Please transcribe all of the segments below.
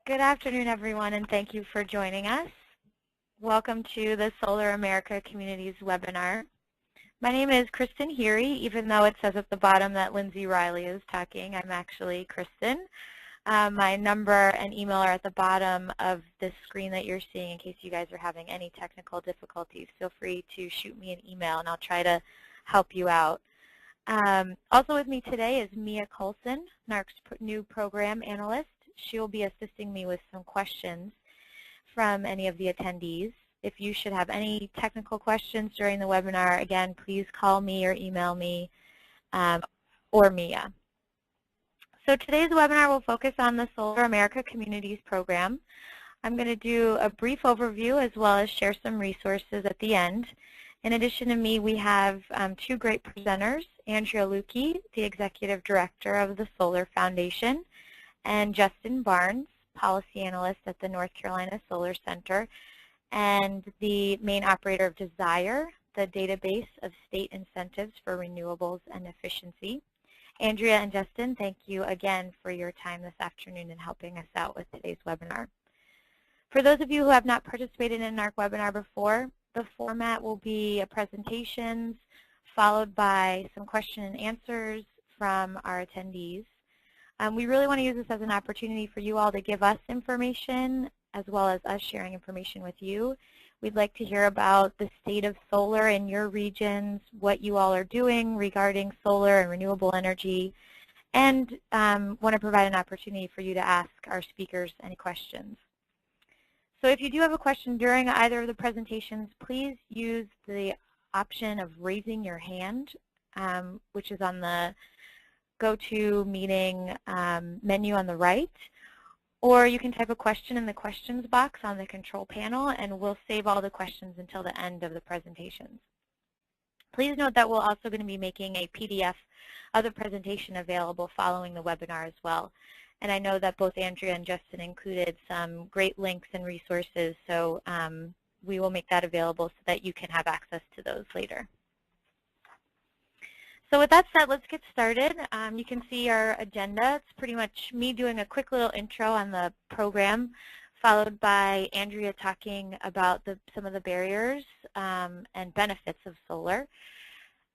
Good afternoon, everyone, and thank you for joining us. Welcome to the Solar America Communities webinar. My name is Kristen Heary. Even though it says at the bottom that Lindsay Riley is talking, I'm actually Kristen. My number and email are at the bottom of this screen that you're seeing in case you guys are having any technical difficulties. Feel free to shoot me an email, and I'll try to help you out. Also with me today is Mia Coulson, NARC's new program analyst. She will be assisting me with some questions from any of the attendees. If you should have any technical questions during the webinar, again, please call me or email me or Mia. So today's webinar will focus on the Solar America Communities program. I'm going to do a brief overview as well as share some resources at the end. In addition to me, we have two great presenters, Andrea Lukey, the Executive Director of the Solar Foundation, and Justin Barnes, Policy Analyst at the North Carolina Solar Center, and the main operator of Desire, the database of state incentives for renewables and efficiency. Andrea and Justin, thank you again for your time this afternoon and helping us out with today's webinar. For those of you who have not participated in our webinar before, the format will be a presentation followed by some question and answers from our attendees. We really want to use this as an opportunity for you all to give us information as well as us sharing information with you. We'd like to hear about the state of solar in your regions, what you all are doing regarding solar and renewable energy, and want to provide an opportunity for you to ask our speakers any questions. So if you do have a question during either of the presentations, please use the option of raising your hand, which is on the GoToMeeting menu on the right, or you can type a question in the questions box on the control panel, and we'll save all the questions until the end of the presentations. Please note that we're also going to be making a PDF of the presentation available following the webinar as well. And I know that both Andrea and Justin included some great links and resources, so we will make that available so that you can have access to those later. So with that said, let's get started. You can see our agenda. It's pretty much me doing a quick little intro on the program, followed by Andrea talking about some of the barriers and benefits of solar.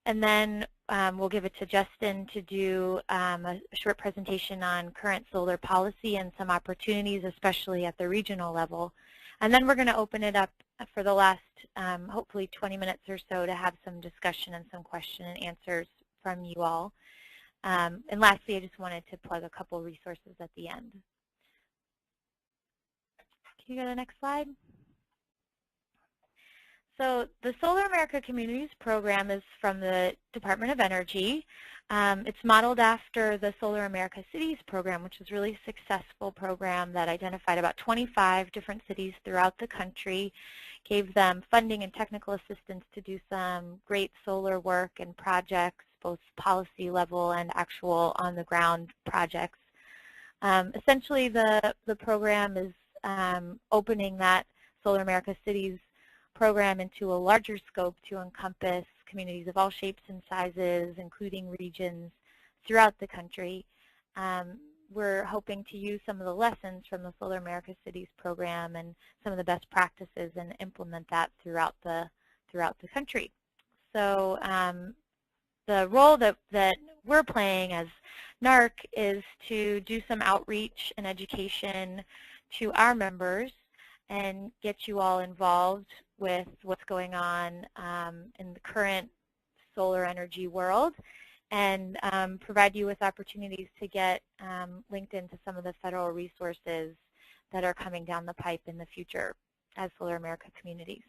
And then we'll give it to Justin to do a short presentation on current solar policy and some opportunities, especially at the regional level. And then we're going to open it up for the last, hopefully, 20 minutes or so to have some discussion and some question and answers from you all. And lastly, I just wanted to plug a couple resources at the end. Can you go to the next slide? So the Solar America Communities program is from the Department of Energy. It's modeled after the Solar America Cities program, which is a really successful program that identified about 25 different cities throughout the country, gave them funding and technical assistance to do some great solar work and projects, both policy level and actual on-the-ground projects. Essentially, the program is opening that Solar America Cities program into a larger scope to encompass communities of all shapes and sizes, including regions throughout the country. We're hoping to use some of the lessons from the Solar America Cities program and some of the best practices and implement that throughout the country. So the role that we're playing as NARC is to do some outreach and education to our members and get you all involved with what's going on in the current solar energy world, and provide you with opportunities to get linked into some of the federal resources that are coming down the pipe in the future as Solar America Communities.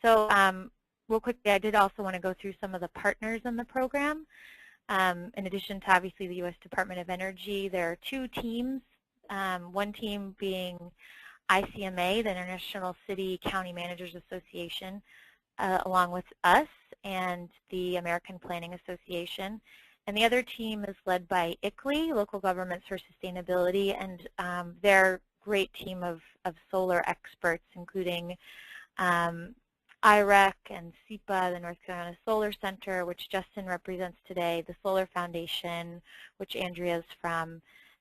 So real quickly, I did also want to go through some of the partners in the program. In addition to obviously the U.S. Department of Energy, there are two teams, one team being ICMA, the International City County Managers Association, along with us and the American Planning Association. And the other team is led by ICLEI, Local Governments for Sustainability, and their great team of solar experts, including IREC and SEPA, the North Carolina Solar Center, which Justin represents today, the Solar Foundation, which Andrea's from,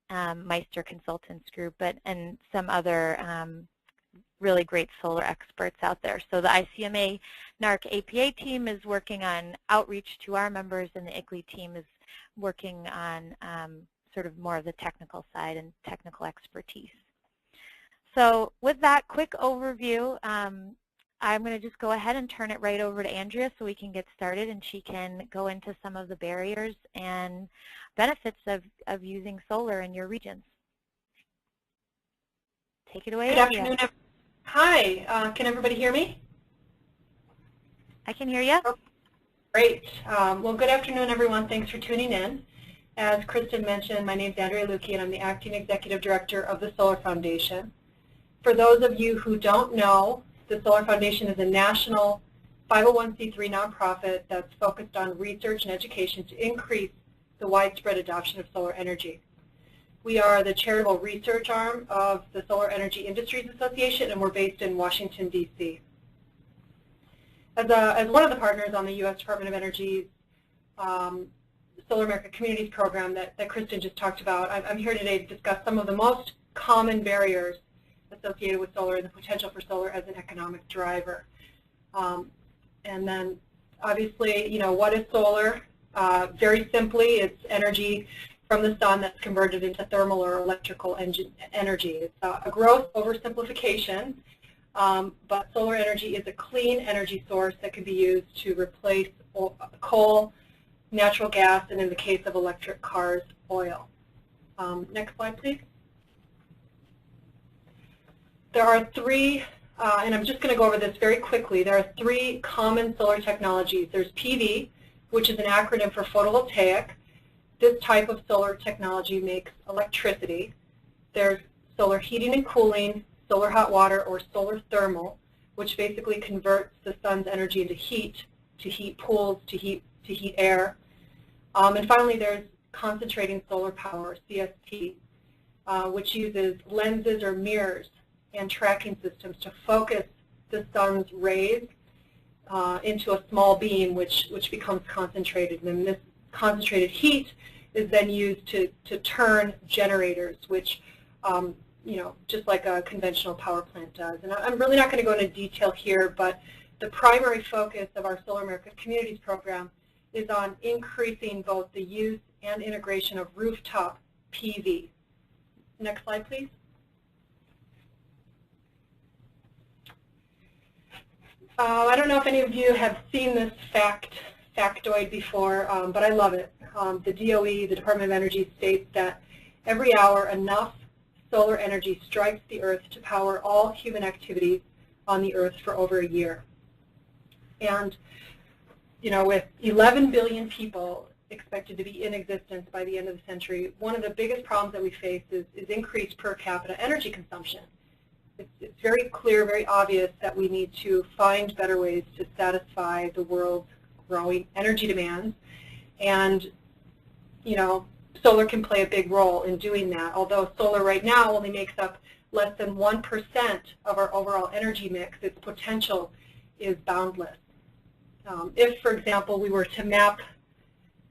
Meister Consultants Group, and some other really great solar experts out there. So the ICMA NARC APA team is working on outreach to our members, and the ICLEI team is working on sort of more of the technical side and technical expertise. So with that quick overview, I'm going to just go ahead and turn it right over to Andrea so we can get started, and she can go into some of the barriers and benefits of using solar in your regions. Take it away, Good Andrea. afternoon. Hi, can everybody hear me? I can hear you. Oh, great. Well, good afternoon, everyone. Thanks for tuning in. As Kristen mentioned, my name is Andrea Lukey, and I'm the Acting Executive Director of the Solar Foundation. For those of you who don't know, the Solar Foundation is a national 501c3 nonprofit that's focused on research and education to increase the widespread adoption of solar energy. We are the charitable research arm of the Solar Energy Industries Association, and we're based in Washington, D.C. As one of the partners on the U.S. Department of Energy's Solar America Communities program that Kristen just talked about, I'm here today to discuss some of the most common barriers associated with solar and the potential for solar as an economic driver. And then, obviously, you know, what is solar? Very simply, it's energy from the sun that's converted into thermal or electrical energy. It's a gross oversimplification, but solar energy is a clean energy source that can be used to replace coal, natural gas, and in the case of electric cars, oil. Next slide, please. There are three, and I'm just going to go over this very quickly. There are three common solar technologies. There's PV, which is an acronym for photovoltaic. This type of solar technology makes electricity. There's solar heating and cooling, solar hot water, or solar thermal, which basically converts the sun's energy into heat, to heat pools, to heat air. And finally, there's concentrating solar power, CSP, which uses lenses or mirrors and tracking systems to focus the sun's rays into a small beam, which becomes concentrated. And this concentrated heat is then used to turn generators, which, you know, just like a conventional power plant does. And I'm really not going to go into detail here, but the primary focus of our Solar America Communities program is on increasing both the use and integration of rooftop PV. Next slide, please. I don't know if any of you have seen this factoid before, but I love it. The DOE, the Department of Energy, states that every hour enough solar energy strikes the Earth to power all human activities on the Earth for over a year. And, you know, with 11 billion people expected to be in existence by the end of the century, one of the biggest problems that we face is increased per capita energy consumption. It's very clear, very obvious that we need to find better ways to satisfy the world's growing energy demands. And, you know, solar can play a big role in doing that, although solar right now only makes up less than 1% of our overall energy mix. Its potential is boundless. If, for example, we were to map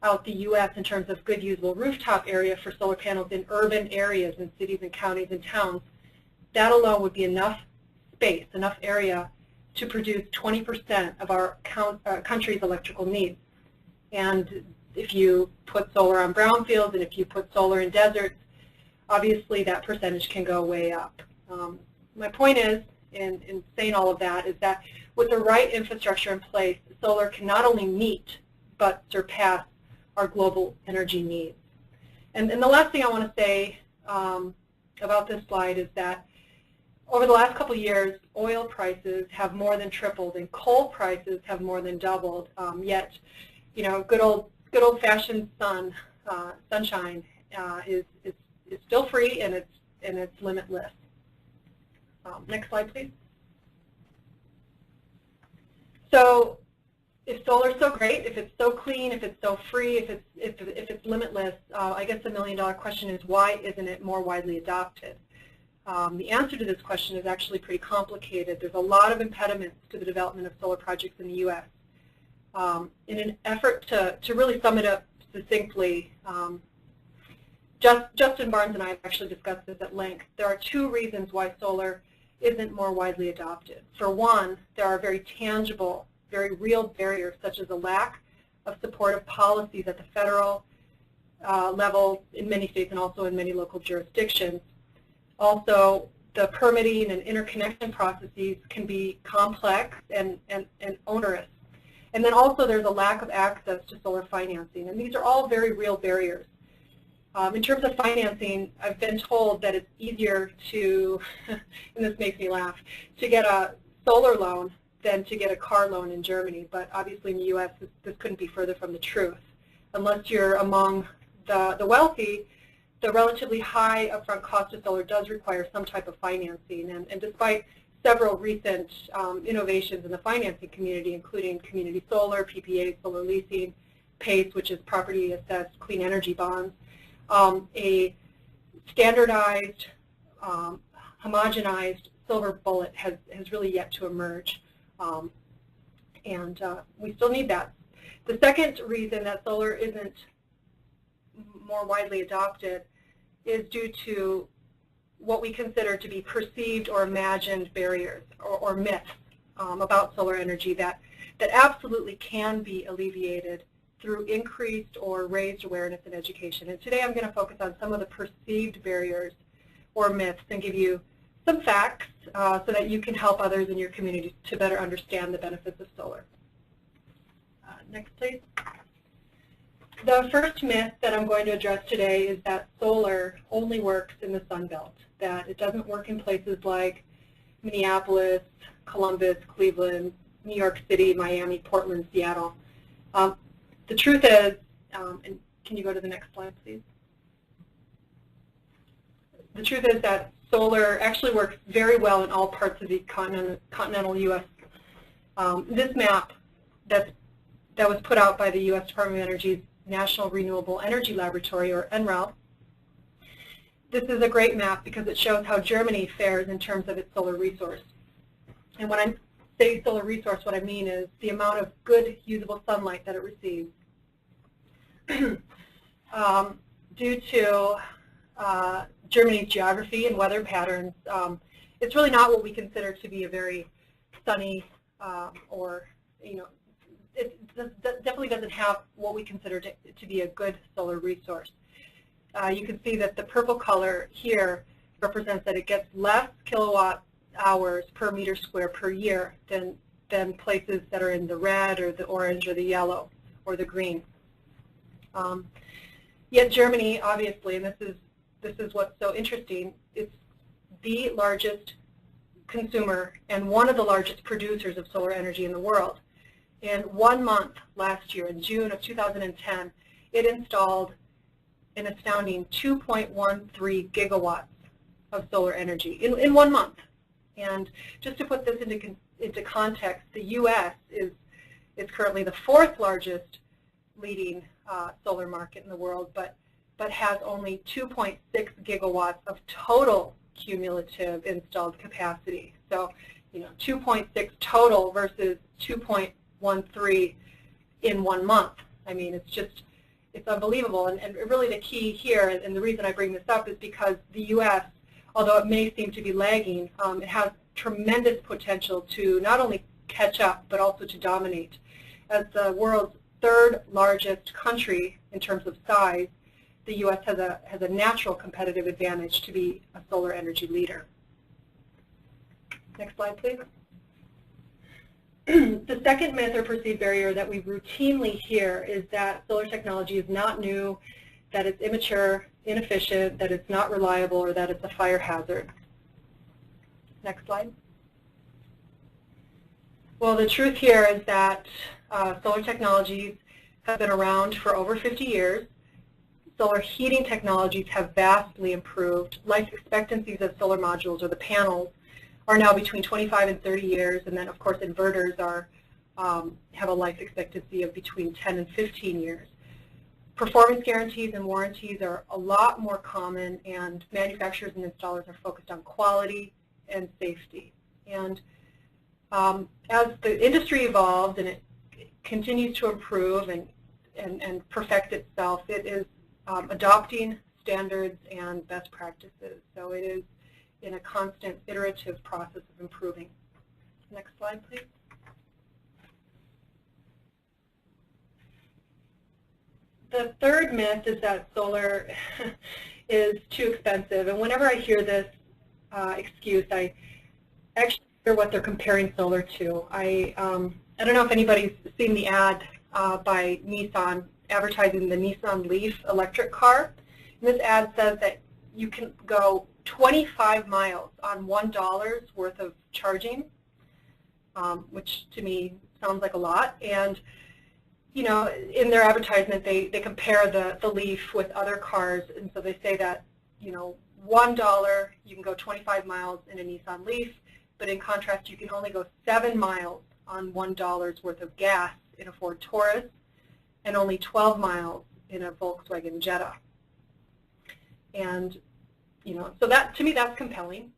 out the U.S. in terms of good usable rooftop area for solar panels in urban areas, in cities and counties and towns, that alone would be enough space, enough area to produce 20% of our country's electrical needs. And if you put solar on brownfields and if you put solar in deserts, obviously that percentage can go way up. My point is, in saying all of that, is that with the right infrastructure in place, solar can not only meet but surpass our global energy needs. And the last thing I want to say about this slide is that over the last couple of years, oil prices have more than tripled and coal prices have more than doubled. Yet, you know, good old-fashioned sunshine is still free, and it's limitless. Next slide, please. So, if solar is so great, if it's so clean, if it's so free, if it's limitless, I guess the million-dollar question is, why isn't it more widely adopted? The answer to this question is actually pretty complicated. There's a lot of impediments to the development of solar projects in the U.S. In an effort to really sum it up succinctly, Justin Barnes and I have actually discussed this at length. There are two reasons why solar isn't more widely adopted. For one, there are very tangible, very real barriers, such as a lack of supportive policies at the federal level in many states and also in many local jurisdictions. Also, the permitting and interconnection processes can be complex and onerous. And then also there's a lack of access to solar financing, and these are all very real barriers. In terms of financing, I've been told that it's easier to, and this makes me laugh, to get a solar loan than to get a car loan in Germany. But obviously in the U.S., this couldn't be further from the truth. Unless you're among the wealthy, the relatively high upfront cost of solar does require some type of financing. And despite several recent innovations in the financing community, including community solar, PPA, solar leasing, PACE, which is property assessed clean energy bonds, a standardized, homogenized silver bullet has really yet to emerge, and we still need that. The second reason that solar isn't more widely adopted is due to what we consider to be perceived or imagined barriers or myths about solar energy that absolutely can be alleviated through increased or raised awareness and education. And today I'm going to focus on some of the perceived barriers or myths and give you some facts so that you can help others in your community to better understand the benefits of solar. Next, please. The first myth that I'm going to address today is that solar only works in the Sun Belt, that it doesn't work in places like Minneapolis, Columbus, Cleveland, New York City, Miami, Portland, Seattle. The truth is, and can you go to the next slide, please? The truth is that solar actually works very well in all parts of the continental U.S. This map that was put out by the U.S. Department of Energy's National Renewable Energy Laboratory, or NREL. This is a great map because it shows how Germany fares in terms of its solar resource. And when I say solar resource, what I mean is the amount of good usable sunlight that it receives. Due to Germany's geography and weather patterns, it's really not what we consider to be a very sunny or, it definitely doesn't have what we consider to be a good solar resource. You can see that the purple color here represents that it gets less kilowatt hours per meter square per year than places that are in the red or the orange or the yellow or the green. Yet Germany, obviously, and this is what's so interesting, it's the largest consumer and one of the largest producers of solar energy in the world. In 1 month last year, in June of 2010, it installed an astounding 2.13 gigawatts of solar energy in 1 month. And just to put this into context, the U.S. is currently the fourth largest leading solar market in the world, but has only 2.6 gigawatts of total cumulative installed capacity. So, 2.6 total versus 2.13 in 1 month. I mean, it's unbelievable. And really the key here, and the reason I bring this up, is because the U.S., although it may seem to be lagging, it has tremendous potential to not only catch up, but also to dominate. As the world's third largest country in terms of size, the U.S. has a natural competitive advantage to be a solar energy leader. Next slide, please. The second myth or perceived barrier that we routinely hear is that solar technology is not new, that it's immature, inefficient, that it's not reliable, or that it's a fire hazard. Next slide. Well, the truth here is that solar technologies have been around for over 50 years. Solar heating technologies have vastly improved. Life expectancies of solar modules, or the panels, are now between 25 and 30 years, and then of course inverters have a life expectancy of between 10 and 15 years. Performance guarantees and warranties are a lot more common, and manufacturers and installers are focused on quality and safety. And as the industry evolves and it continues to improve and perfect itself, it is adopting standards and best practices. So it is in a constant iterative process of improving. Next slide, please. The third myth is that solar is too expensive. And whenever I hear this excuse, I actually hear what they're comparing solar to. I don't know if anybody's seen the ad by Nissan advertising the Nissan Leaf electric car. And this ad says that you can go 25 miles on $1 worth of charging, which to me sounds like a lot. And you know, in their advertisement, they compare the Leaf with other cars, and so they say that, you know, $1 you can go 25 miles in a Nissan Leaf, but in contrast, you can only go 7 miles on $1 worth of gas in a Ford Taurus, and only 12 miles in a Volkswagen Jetta. And you know, so that to me that's compelling.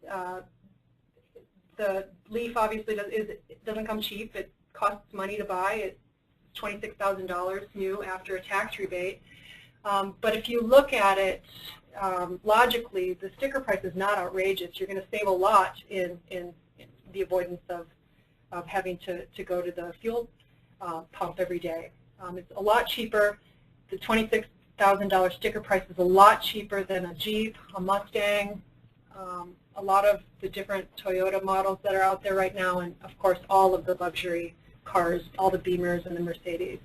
The Leaf obviously doesn't come cheap. It costs money to buy. It's $26,000 new after a tax rebate. But if you look at it logically, the sticker price is not outrageous. You're going to save a lot in the avoidance of having to go to the fuel pump every day. It's a lot cheaper. The $26,000 sticker price is a lot cheaper than a Jeep, a Mustang, a lot of the different Toyota models that are out there right now, and of course all of the luxury cars, all the Beamers and the Mercedes.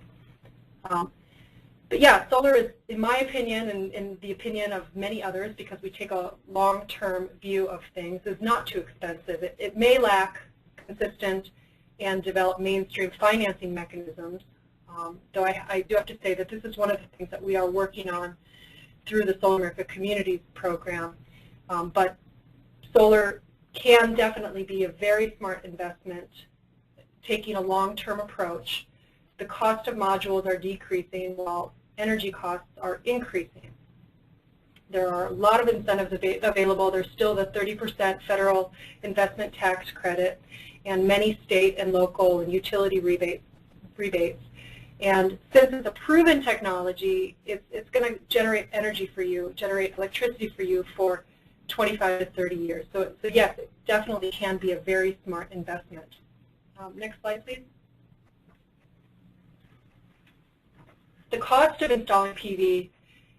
But yeah, solar is, in my opinion, and in the opinion of many others, because we take a long-term view of things, is not too expensive. It may lack consistent and developed mainstream financing mechanisms, though I do have to say that this is one of the things that we are working on through the Solar America Communities program. But solar can definitely be a very smart investment, taking a long-term approach. The cost of modules are decreasing while energy costs are increasing. There are a lot of incentives available. There's still the 30% federal investment tax credit and many state and local and utility rebates. And since it's a proven technology, it's going to generate energy for you, generate electricity for you for 25 to 30 years. So yes, it definitely can be a very smart investment. Next slide, please. The cost of installing PV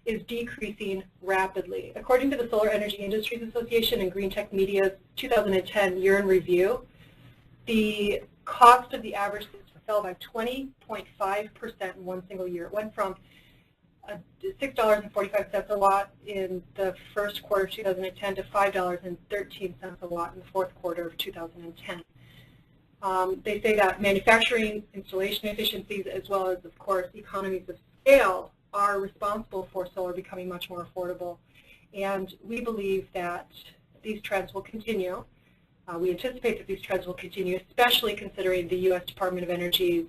is decreasing rapidly. According to the Solar Energy Industries Association and Green Tech Media's 2010 year in review, the cost of the average system fell by 20.5% in one single year. It went from $6.45 a watt in the first quarter of 2010 to $5.13 a watt in the fourth quarter of 2010. They say that manufacturing, installation efficiencies, as well as, of course, economies of scale are responsible for solar becoming much more affordable. And we believe that these trends will continue. We anticipate that these trends will continue, especially considering the U.S. Department of Energy's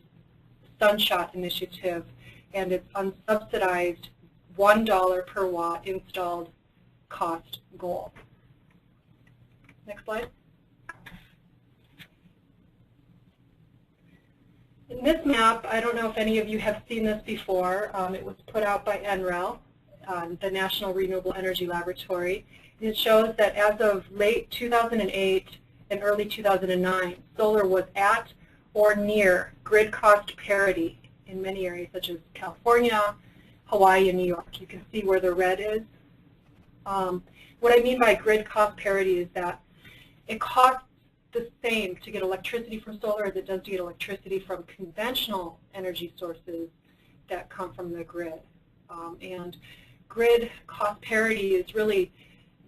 Sunshot Initiative and its unsubsidized $1 per watt installed cost goal. Next slide. In this map, I don't know if any of you have seen this before. It was put out by NREL, the National Renewable Energy Laboratory. And it shows that as of late 2008 and early 2009, solar was at or near grid cost parity in many areas such as California, Hawaii, and New York. You can see where the red is. What I mean by grid cost parity is that it costs the same to get electricity from solar as it does to get electricity from conventional energy sources that come from the grid. And grid cost parity is really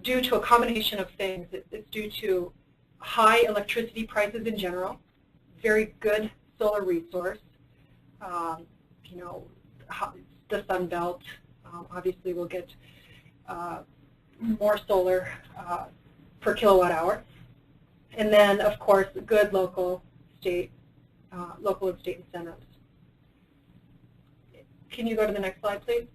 due to a combination of things. It's due to high electricity prices in general, very good solar resource, you know, the Sun Belt obviously will get more solar per kilowatt hour. And then, of course, good local and state incentives. Can you go to the next slide, please?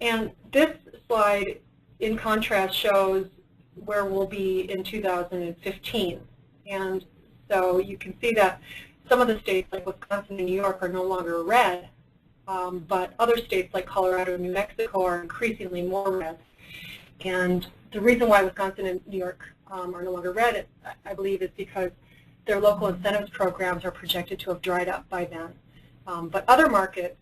And this slide, in contrast, shows where we'll be in 2015. And so you can see that some of the states, like Wisconsin and New York, are no longer red, but other states like Colorado and New Mexico are increasingly more red. And the reason why Wisconsin and New York are no longer red, I believe, is because their local incentives programs are projected to have dried up by then. But other markets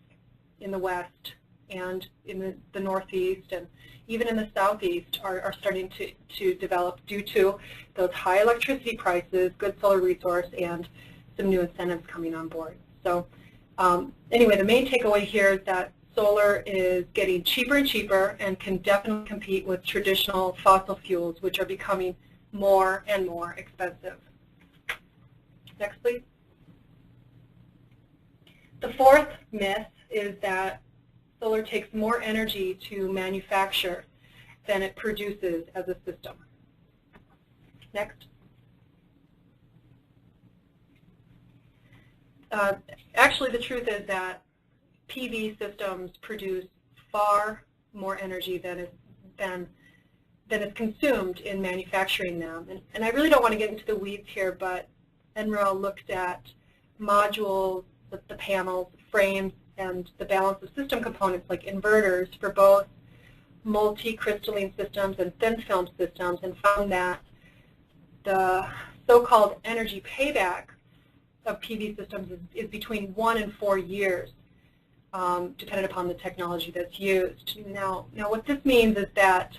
in the West and in the Northeast and even in the Southeast are starting to develop due to those high electricity prices, good solar resource, and some new incentives coming on board. So anyway, the main takeaway here is that solar is getting cheaper and cheaper and can definitely compete with traditional fossil fuels, which are becoming more and more expensive. Next, please. The fourth myth is that solar takes more energy to manufacture than it produces as a system. Next. Actually, the truth is that PV systems produce far more energy than is consumed in manufacturing them. And I really don't want to get into the weeds here, but NREL looked at modules, the panels, frames, and the balance of system components like inverters for both multi-crystalline systems and thin film systems, and found that the so-called energy payback of PV systems is between 1 and 4 years, depending upon the technology that's used. Now what this means is that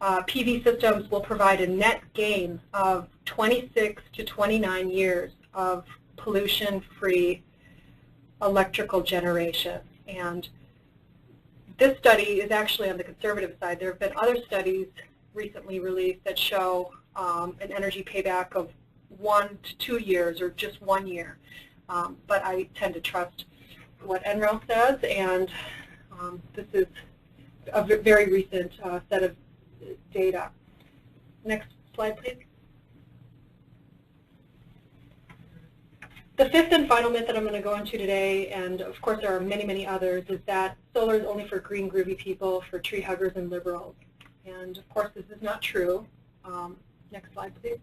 PV systems will provide a net gain of 26 to 29 years of pollution-free electrical generation. And this study is actually on the conservative side. There have been other studies recently released that show an energy payback of 1 to 2 years or just 1 year. But I tend to trust what NREL says, and this is a very recent set of data. Next slide, please. The fifth and final myth that I'm going to go into today, and of course there are many, many others, is that solar is only for green groovy people, for tree huggers and liberals. And of course this is not true. Next slide, please.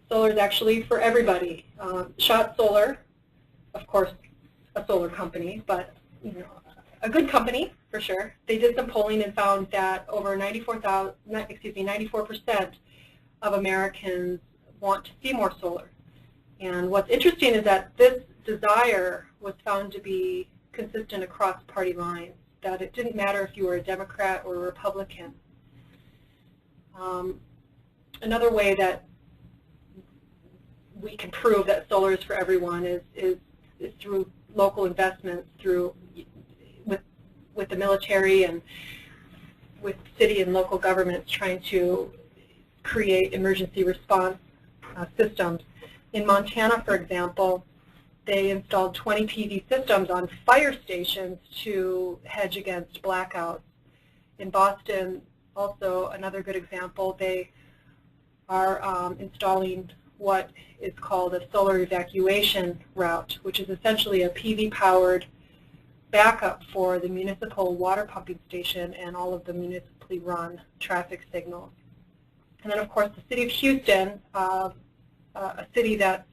Solar is actually for everybody. Shot Solar, of course, a solar company, but a good company for sure. They did some polling and found that over 94% of Americans want to see more solar. And what's interesting is that this desire was found to be consistent across party lines, that it didn't matter if you were a Democrat or a Republican. Another way that we can prove that solar is for everyone is through local investments, with the military and with city and local governments trying to create emergency response systems. In Montana, for example, they installed 20 PV systems on fire stations to hedge against blackouts. In Boston, also another good example, they are installing what is called a solar evacuation route, which is essentially a PV-powered backup for the municipal water pumping station and all of the municipally run traffic signals. And then, of course, the city of Houston, a city that's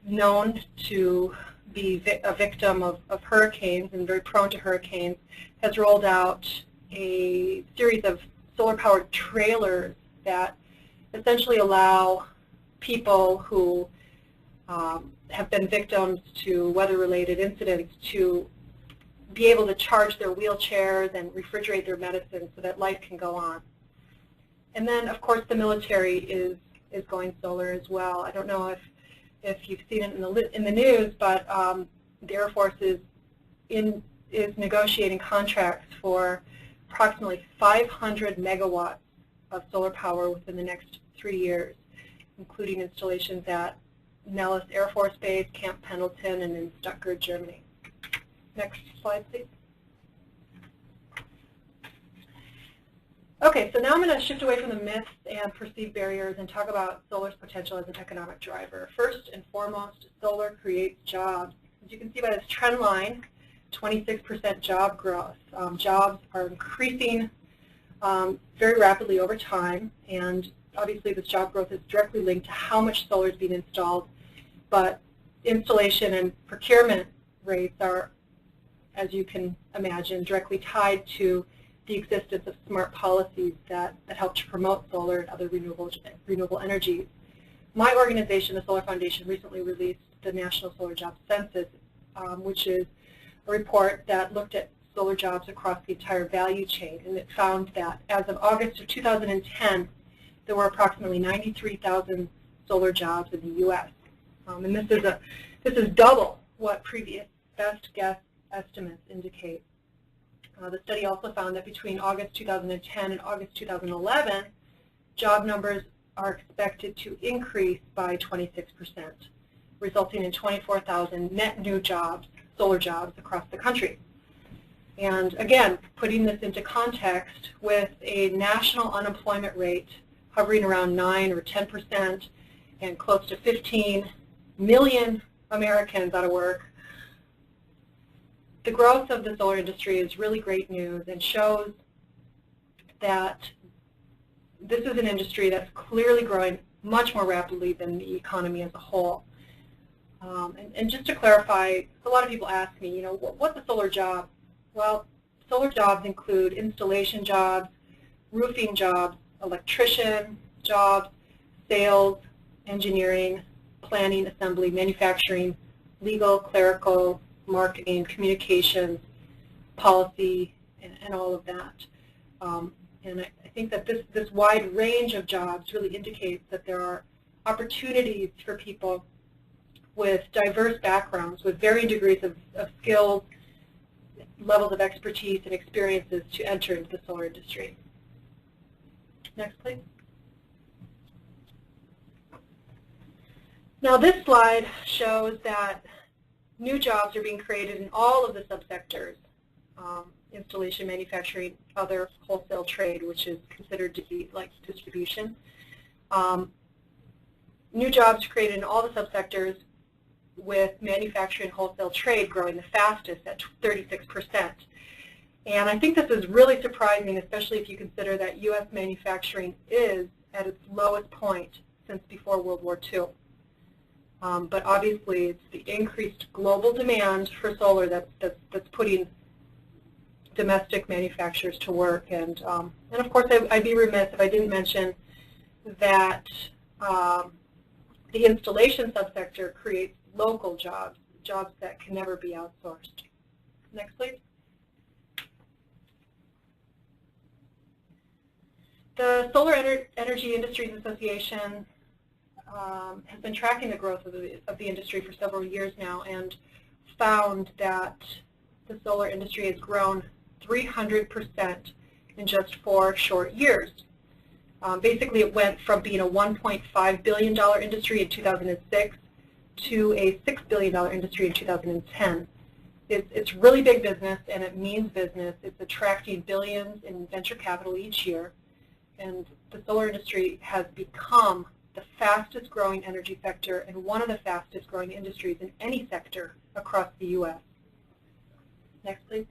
known to be a victim of hurricanes and very prone to hurricanes, has rolled out a series of solar-powered trailers that essentially allow people who have been victims to weather-related incidents to be able to charge their wheelchairs and refrigerate their medicine so that life can go on. And then, of course, the military is going solar as well. I don't know if you've seen it in the news, but the Air Force is negotiating contracts for approximately 500 megawatts of solar power within the next 3 years, including installations at Nellis Air Force Base, Camp Pendleton, and in Stuttgart, Germany. Next slide, please. Okay, so now I'm going to shift away from the myths and perceived barriers and talk about solar's potential as an economic driver. First and foremost, solar creates jobs. As you can see by this trend line, 26% job growth. Jobs are increasing very rapidly over time, and obviously this job growth is directly linked to how much solar is being installed, but installation and procurement rates are, as you can imagine, directly tied to the existence of smart policies that help to promote solar and other renewable energies. My organization, the Solar Foundation, recently released the National Solar Jobs Census, which is a report that looked at solar jobs across the entire value chain, and it found that as of August of 2010, there were approximately 93,000 solar jobs in the U.S. And this is double what previous best guess estimates indicate. The study also found that between August 2010 and August 2011, job numbers are expected to increase by 26%, resulting in 24,000 net new jobs, solar jobs, across the country. And again, putting this into context, with a national unemployment rate hovering around 9 or 10% and close to 15 million Americans out of work, the growth of the solar industry is really great news and shows that this is an industry that's clearly growing much more rapidly than the economy as a whole. And just to clarify, a lot of people ask me, you know, what's a solar job? Well, solar jobs include installation jobs, roofing jobs, electrician jobs, sales, engineering, planning, assembly, manufacturing, legal, clerical, marketing, communications, policy, and all of that. And I think that this wide range of jobs really indicates that there are opportunities for people with diverse backgrounds, with varying degrees of skills, levels of expertise, and experiences to enter into the solar industry. Next, please. Now this slide shows that new jobs are being created in all of the subsectors, installation, manufacturing, other, wholesale trade, which is considered to be like distribution. New jobs created in all the subsectors, with manufacturing, wholesale trade growing the fastest at 36%. And I think this is really surprising, especially if you consider that U.S. manufacturing is at its lowest point since before World War II. But obviously, it's the increased global demand for solar that's putting domestic manufacturers to work. And of course, I'd be remiss if I didn't mention that the installation subsector creates local jobs, jobs that can never be outsourced. Next, please. The Solar Energy Industries Association has been tracking the growth of the industry for several years now, and found that the solar industry has grown 300% in just 4 short years. Basically, it went from being a $1.5 billion industry in 2006 to a $6 billion industry in 2010. It's really big business, and it means business. It's attracting billions in venture capital each year, and the solar industry has become the fastest growing energy sector and one of the fastest growing industries in any sector across the U.S. Next, please.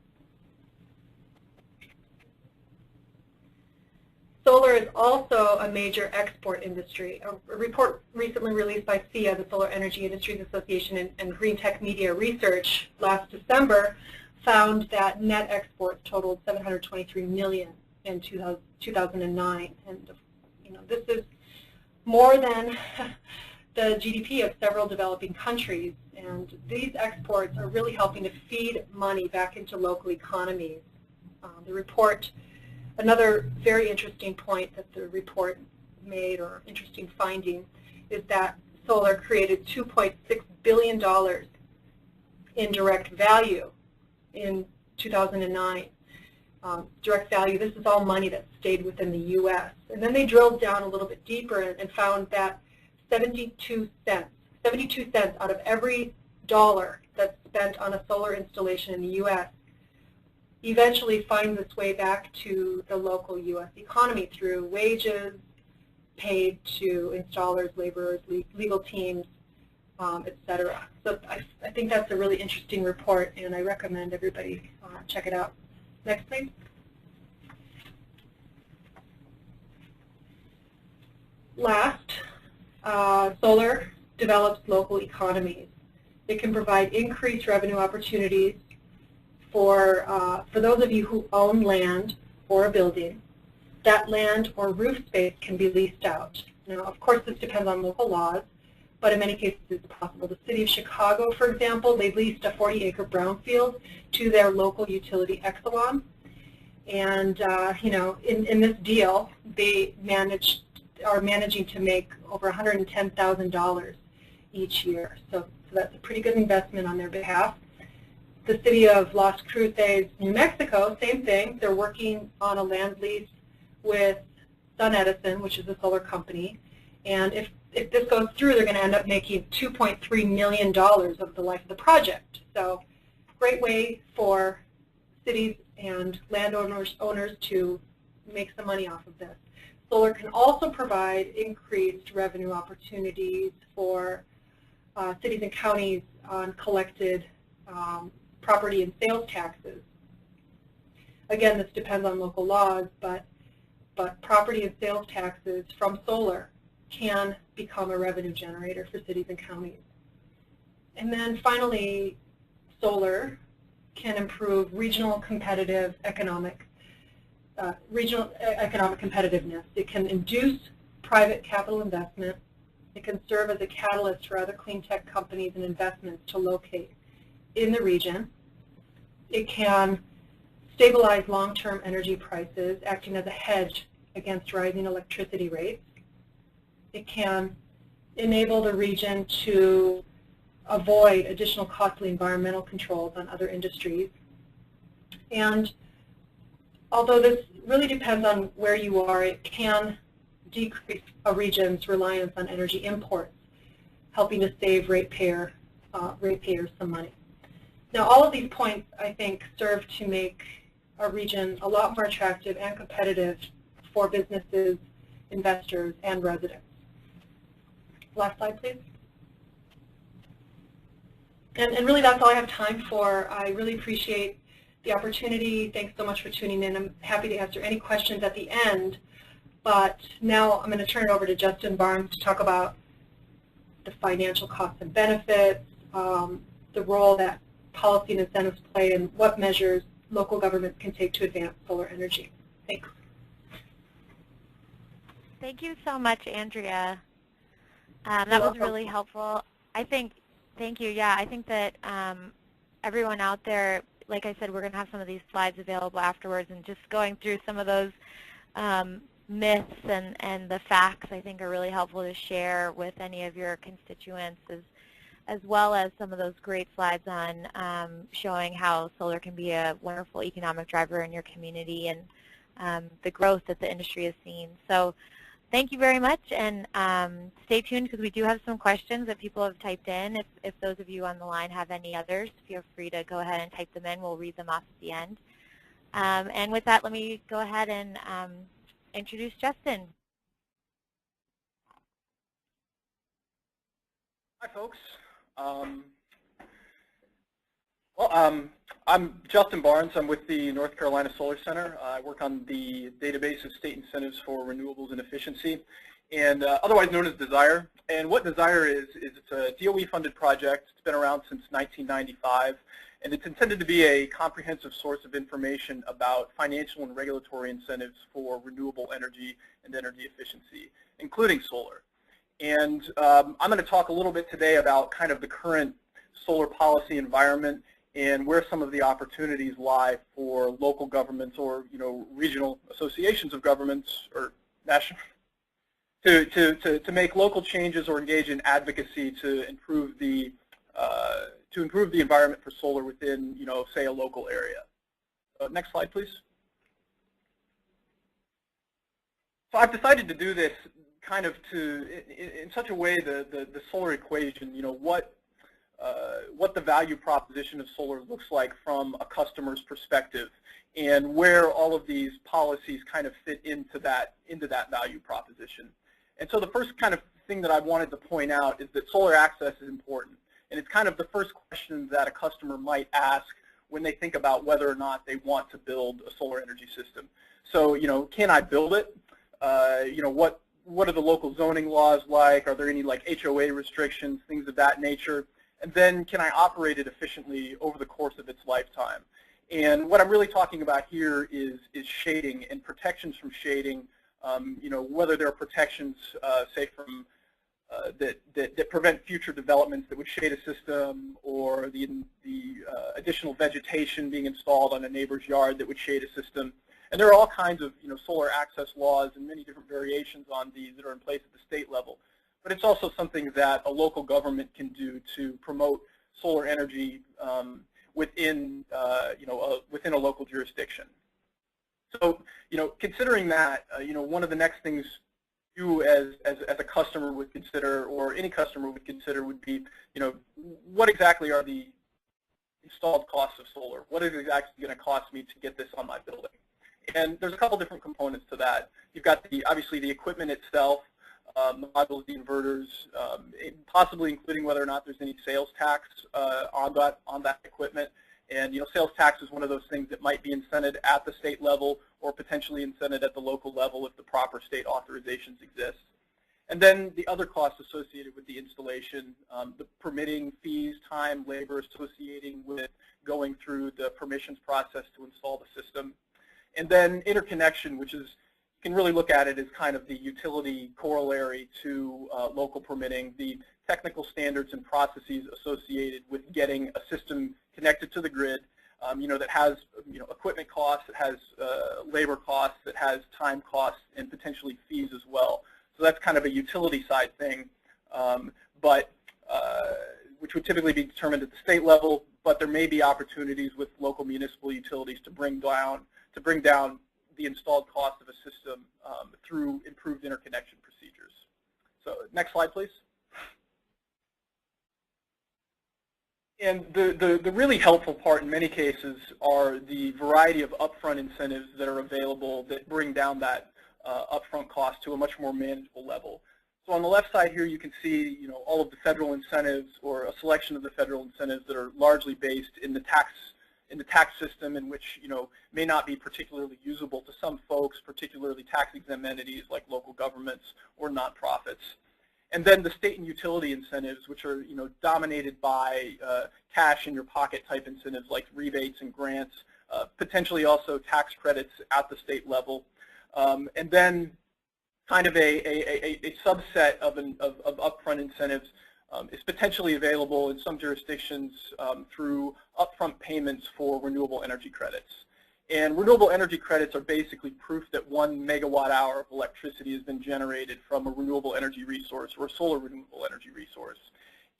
Solar is also a major export industry. A report recently released by SEIA, the Solar Energy Industries Association, and Green Tech Media Research last December found that net exports totaled $723 million in 2009. And you know, this is more than the GDP of several developing countries. And these exports are really helping to feed money back into local economies. The report, another very interesting point that the report made, or interesting finding, is that solar created $2.6 billion in direct value in 2009. Direct value, this is all money that stayed within the U.S. And then they drilled down a little bit deeper and found that 72 cents out of every dollar that's spent on a solar installation in the U.S. eventually finds its way back to the local U.S. economy through wages paid to installers, laborers, legal teams, etc. So I think that's a really interesting report, and I recommend everybody check it out. Next, please. Last, solar develops local economies. It can provide increased revenue opportunities for those of you who own land or a building. That land or roof space can be leased out. Now, of course, this depends on local laws, but in many cases it's possible. The city of Chicago, for example, they leased a 40-acre brownfield to their local utility, Exelon. And you know, in this deal, they are managing to make over $110,000 each year. So that's a pretty good investment on their behalf. The city of Las Cruces, New Mexico, same thing. They're working on a land lease with SunEdison, which is a solar company. And if this goes through, they're going to end up making $2.3 million of the life of the project. So great way for cities and landowners to make some money off of this. Solar can also provide increased revenue opportunities for cities and counties on collected property and sales taxes. Again, this depends on local laws, but property and sales taxes from solar can become a revenue generator for cities and counties. And then finally, solar can improve regional economic competitiveness. It can induce private capital investment. It can serve as a catalyst for other clean tech companies and investments to locate in the region. It can stabilize long-term energy prices, acting as a hedge against rising electricity rates. It can enable the region to avoid additional costly environmental controls on other industries. And although this really depends on where you are, it can decrease a region's reliance on energy imports, helping to save ratepayers some money. Now, all of these points, I think, serve to make our region a lot more attractive and competitive for businesses, investors, and residents. Last slide, please. And really, that's all I have time for. I really appreciate the opportunity. Thanks so much for tuning in. I'm happy to answer any questions at the end. But now I'm going to turn it over to Justin Barnes to talk about the financial costs and benefits, the role that policy and incentives play, and what measures local governments can take to advance solar energy. Thanks. Thank you so much, Andrea. That was really helpful. Thank you. Yeah, I think that everyone out there, like I said, we're going to have some of these slides available afterwards, and just going through some of those myths and the facts, I think, are really helpful to share with any of your constituents, as well as some of those great slides on showing how solar can be a wonderful economic driver in your community and the growth that the industry has seen. So thank you very much, and stay tuned because we do have some questions that people have typed in. If those of you on the line have any others, feel free to go ahead and type them in. We'll read them off at the end. And with that, let me go ahead and introduce Justin. Hi, folks. I'm Justin Barnes. I'm with the North Carolina Solar Center. I work on the database of state incentives for renewables and efficiency, and otherwise known as Desire. And what Desire is it's a DOE-funded project. It's been around since 1995, and it's intended to be a comprehensive source of information about financial and regulatory incentives for renewable energy and energy efficiency, including solar. And I'm going to talk a little bit today about kind of the current solar policy environment and where some of the opportunities lie for local governments or, regional associations of governments or national to make local changes or engage in advocacy to improve the environment for solar within, say, a local area. Next slide, please. So I've decided to do this kind of in such a way the solar equation, what the value proposition of solar looks like from a customer's perspective, and where all of these policies kind of fit into that value proposition. And so the first kind of thing that I wanted to point out is that solar access is important, and it's kind of the first question that a customer might ask when they think about whether or not they want to build a solar energy system. So, can I build it? What are the local zoning laws like? Are there any like HOA restrictions, things of that nature? And then can I operate it efficiently over the course of its lifetime? And what I'm really talking about here is shading and protections from shading. Whether there are protections, say from that prevent future developments that would shade a system, or the additional vegetation being installed on a neighbor's yard that would shade a system. And there are all kinds of solar access laws and many different variations on these that are in place at the state level. But it's also something that a local government can do to promote solar energy within within a local jurisdiction. So considering that, one of the next things you as a customer would consider, or any customer would consider, would be, what exactly are the installed costs of solar? What is it exactly going to cost me to get this on my building? And there's a couple different components to that. You've got obviously the equipment itself, the modules, the inverters, possibly including whether or not there's any sales tax on that equipment. And sales tax is one of those things that might be incented at the state level, or potentially incented at the local level if the proper state authorizations exist. And then the other costs associated with the installation, the permitting fees, time, labor associating with going through the permissions process to install the system. And then interconnection, which is, you can really look at it as kind of the utility corollary to local permitting, the technical standards and processes associated with getting a system connected to the grid, that has equipment costs, it has labor costs, it has time costs, and potentially fees as well. So that's kind of a utility side thing, which would typically be determined at the state level. But there may be opportunities with local municipal utilities to bring down the installed cost of a system through improved interconnection procedures. So next slide, please. And the really helpful part in many cases are the variety of upfront incentives that are available that bring down that upfront cost to a much more manageable level. So on the left side here, you can see all of the federal incentives, or a selection of the federal incentives that are largely based in the tax system, in which may not be particularly usable to some folks, particularly tax-exempt entities like local governments or nonprofits. And then the state and utility incentives, which are dominated by cash in your pocket type incentives like rebates and grants, potentially also tax credits at the state level, and then kind of a subset of upfront incentives is potentially available in some jurisdictions through upfront payments for renewable energy credits. And renewable energy credits are basically proof that 1 megawatt hour of electricity has been generated from a renewable energy resource, or a solar renewable energy resource.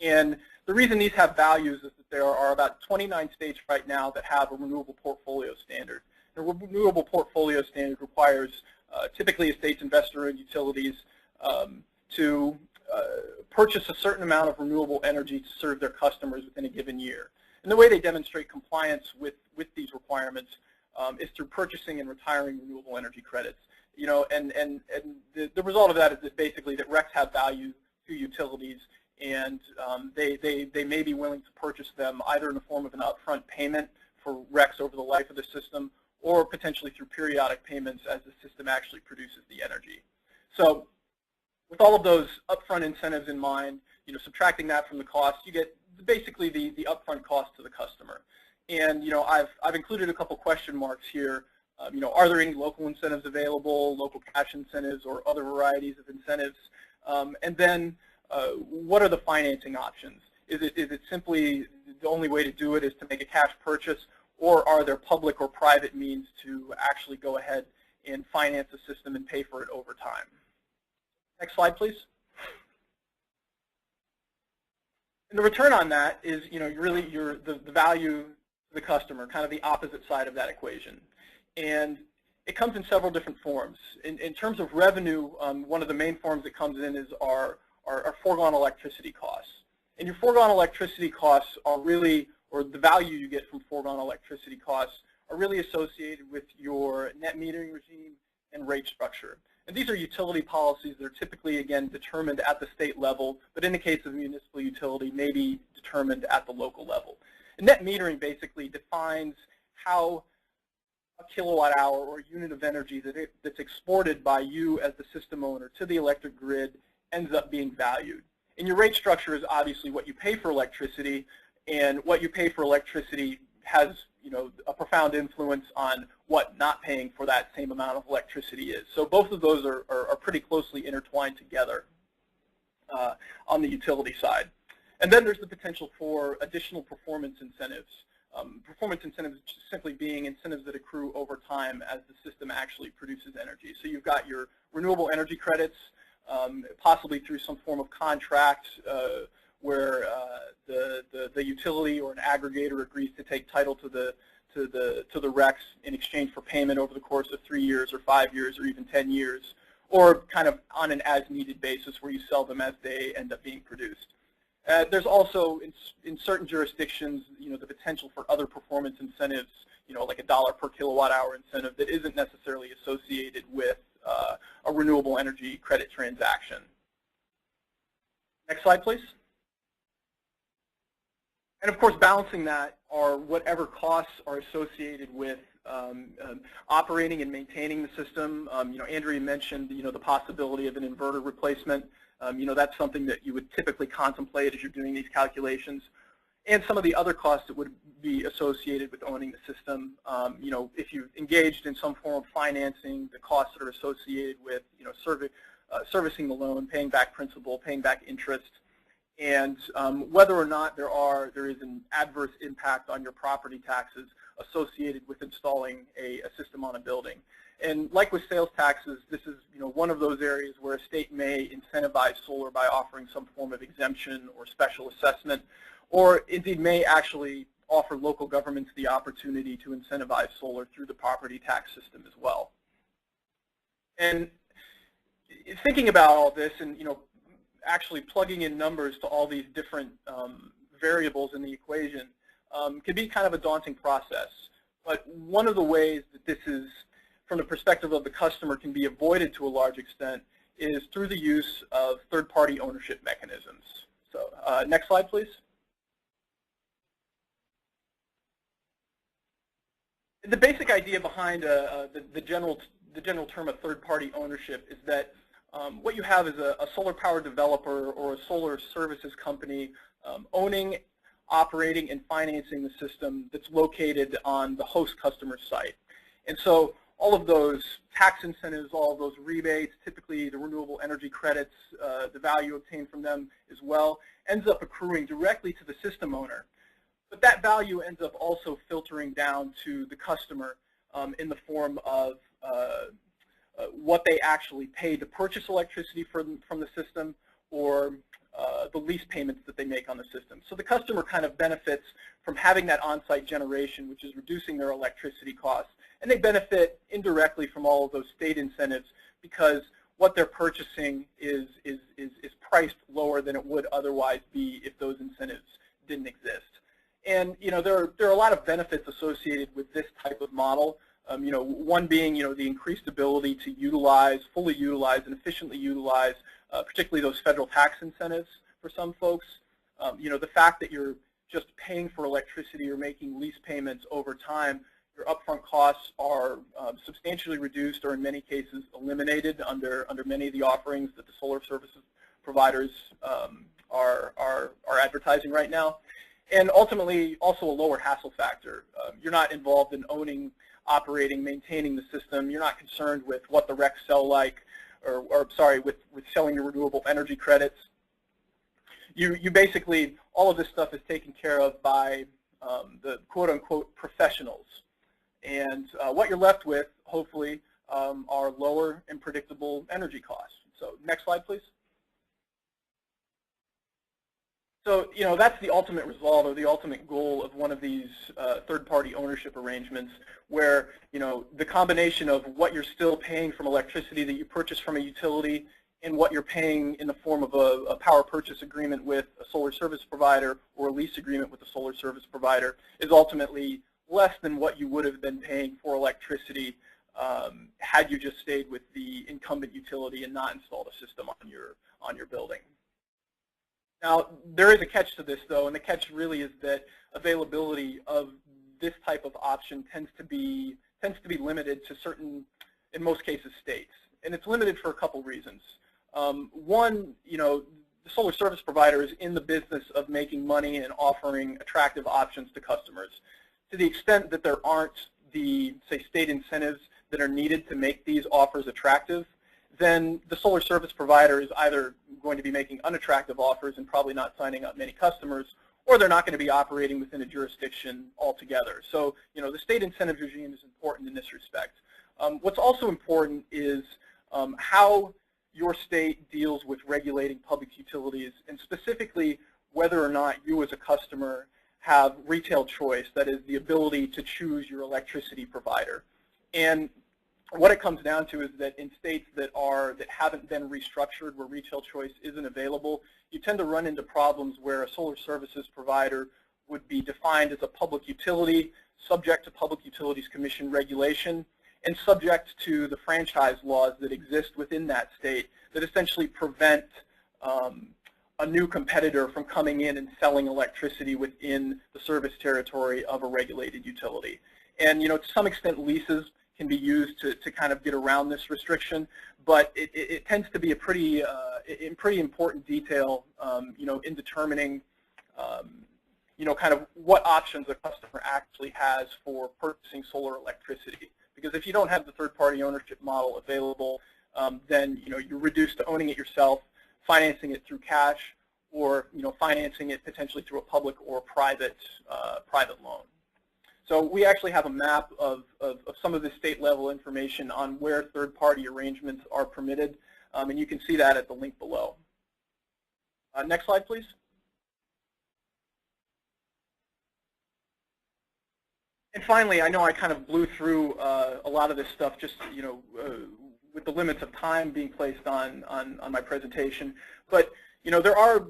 And the reason these have values is that there are about 29 states right now that have a renewable portfolio standard. The renewable portfolio standard requires typically a state's investor-owned utilities to purchase a certain amount of renewable energy to serve their customers within a given year. And the way they demonstrate compliance with these requirements is through purchasing and retiring renewable energy credits. And the result of that is that basically that RECs have value to utilities, and they may be willing to purchase them either in the form of an upfront payment for RECs over the life of the system, or potentially through periodic payments as the system actually produces the energy. So with all of those upfront incentives in mind, subtracting that from the cost, you get basically the upfront cost to the customer. And I've included a couple question marks here. Are there any local incentives available, local cash incentives, or other varieties of incentives? And then what are the financing options? Is it simply the only way to do it is to make a cash purchase, or are there public or private means to actually go ahead and finance the system and pay for it over time? Next slide, please. And the return on that is, really the value to the customer, kind of the opposite side of that equation. And it comes in several different forms. In terms of revenue, one of the main forms that comes in is our foregone electricity costs. And your foregone electricity costs are really, or the value you get from foregone electricity costs, are really associated with your net metering regime and rate structure. And these are utility policies that are typically, again, determined at the state level, but in the case of a municipal utility, may be determined at the local level. And net metering basically defines how a kilowatt hour or unit of energy that's exported by you as the system owner to the electric grid ends up being valued. And your rate structure is obviously what you pay for electricity, and what you pay for electricity has, a profound influence on what not paying for that same amount of electricity is. So both of those are pretty closely intertwined together on the utility side. And then there's the potential for additional performance incentives. Performance incentives simply being incentives that accrue over time as the system actually produces energy. So you've got your renewable energy credits, possibly through some form of contract where the utility or an aggregator agrees to take title to the RECs in exchange for payment over the course of 3 years or 5 years or even 10 years, or kind of on an as-needed basis where you sell them as they end up being produced. There's also, in certain jurisdictions, the potential for other performance incentives, like $1 per kilowatt hour incentive that isn't necessarily associated with a renewable energy credit transaction. Next slide, please. And of course, balancing that are whatever costs are associated with operating and maintaining the system. Andrea mentioned, the possibility of an inverter replacement. That's something that you would typically contemplate as you're doing these calculations. And some of the other costs that would be associated with owning the system. If you've engaged in some form of financing, the costs that are associated with, servicing the loan, paying back principal, paying back interest, and whether or not there is an adverse impact on your property taxes associated with installing a system on a building. And like with sales taxes, this is one of those areas where a state may incentivize solar by offering some form of exemption or special assessment, or indeed may actually offer local governments the opportunity to incentivize solar through the property tax system as well. And thinking about all this and actually plugging in numbers to all these different variables in the equation can be kind of a daunting process. But one of the ways that this is, from the perspective of the customer, can be avoided to a large extent is through the use of third-party ownership mechanisms. So next slide, please. The basic idea behind the general term of third-party ownership is that what you have is a solar power developer or a solar services company owning, operating, and financing the system that's located on the host customer site. And so all of those tax incentives, all of those rebates, typically the renewable energy credits, the value obtained from them as well, ends up accruing directly to the system owner. But that value ends up also filtering down to the customer in the form of what they actually pay to purchase electricity from the system, or the lease payments that they make on the system. So the customer kind of benefits from having that on-site generation, which is reducing their electricity costs. And they benefit indirectly from all of those state incentives because what they're purchasing is priced lower than it would otherwise be if those incentives didn't exist. And there are a lot of benefits associated with this type of model. One being the increased ability to fully utilize and efficiently utilize, particularly those federal tax incentives for some folks. The fact that you're just paying for electricity or making lease payments over time, your upfront costs are substantially reduced, or in many cases eliminated under many of the offerings that the solar services providers are advertising right now. And ultimately, also a lower hassle factor. You're not involved in owning, operating, maintaining the system. You're not concerned with what the RECs sell like, or sorry, with selling your renewable energy credits. You basically, all of this stuff is taken care of by the quote-unquote professionals. And what you're left with, hopefully, are lower and predictable energy costs. So next slide, please. So, that's the ultimate result, or the ultimate goal of one of these third-party ownership arrangements, where, the combination of what you're still paying from electricity that you purchase from a utility and what you're paying in the form of a power purchase agreement with a solar service provider or a lease agreement with a solar service provider is ultimately less than what you would have been paying for electricity had you just stayed with the incumbent utility and not installed a system on your building. Now, there is a catch to this, though, and the catch really is that availability of this type of option tends to be limited to certain, in most cases, states. And it's limited for a couple reasons. One, the the solar service provider is in the business of making money and offering attractive options to customers. To the extent that there aren't the, say, state incentives that are needed to make these offers attractive, then the solar service provider is either going to be making unattractive offers and probably not signing up many customers, or they're not going to be operating within a jurisdiction altogether. So, the state incentive regime is important in this respect. What's also important is how your state deals with regulating public utilities, and specifically whether or not you as a customer have retail choice, that is the ability to choose your electricity provider. And what it comes down to is that in states that haven't been restructured, where retail choice isn't available, you tend to run into problems where a solar services provider would be defined as a public utility, subject to Public Utilities Commission regulation, and subject to the franchise laws that exist within that state that essentially prevent a new competitor from coming in and selling electricity within the service territory of a regulated utility. And to some extent, leases can be used to kind of get around this restriction, but it tends to be a pretty important detail, in determining, kind of what options a customer actually has for purchasing solar electricity. Because if you don't have the third-party ownership model available, then you're reduced to owning it yourself, financing it through cash, or financing it potentially through a public or private loan. So we actually have a map of some of the state-level information on where third-party arrangements are permitted, and you can see that at the link below. Next slide, please. And finally, I know I kind of blew through a lot of this stuff just, with the limits of time being placed on my presentation, but there are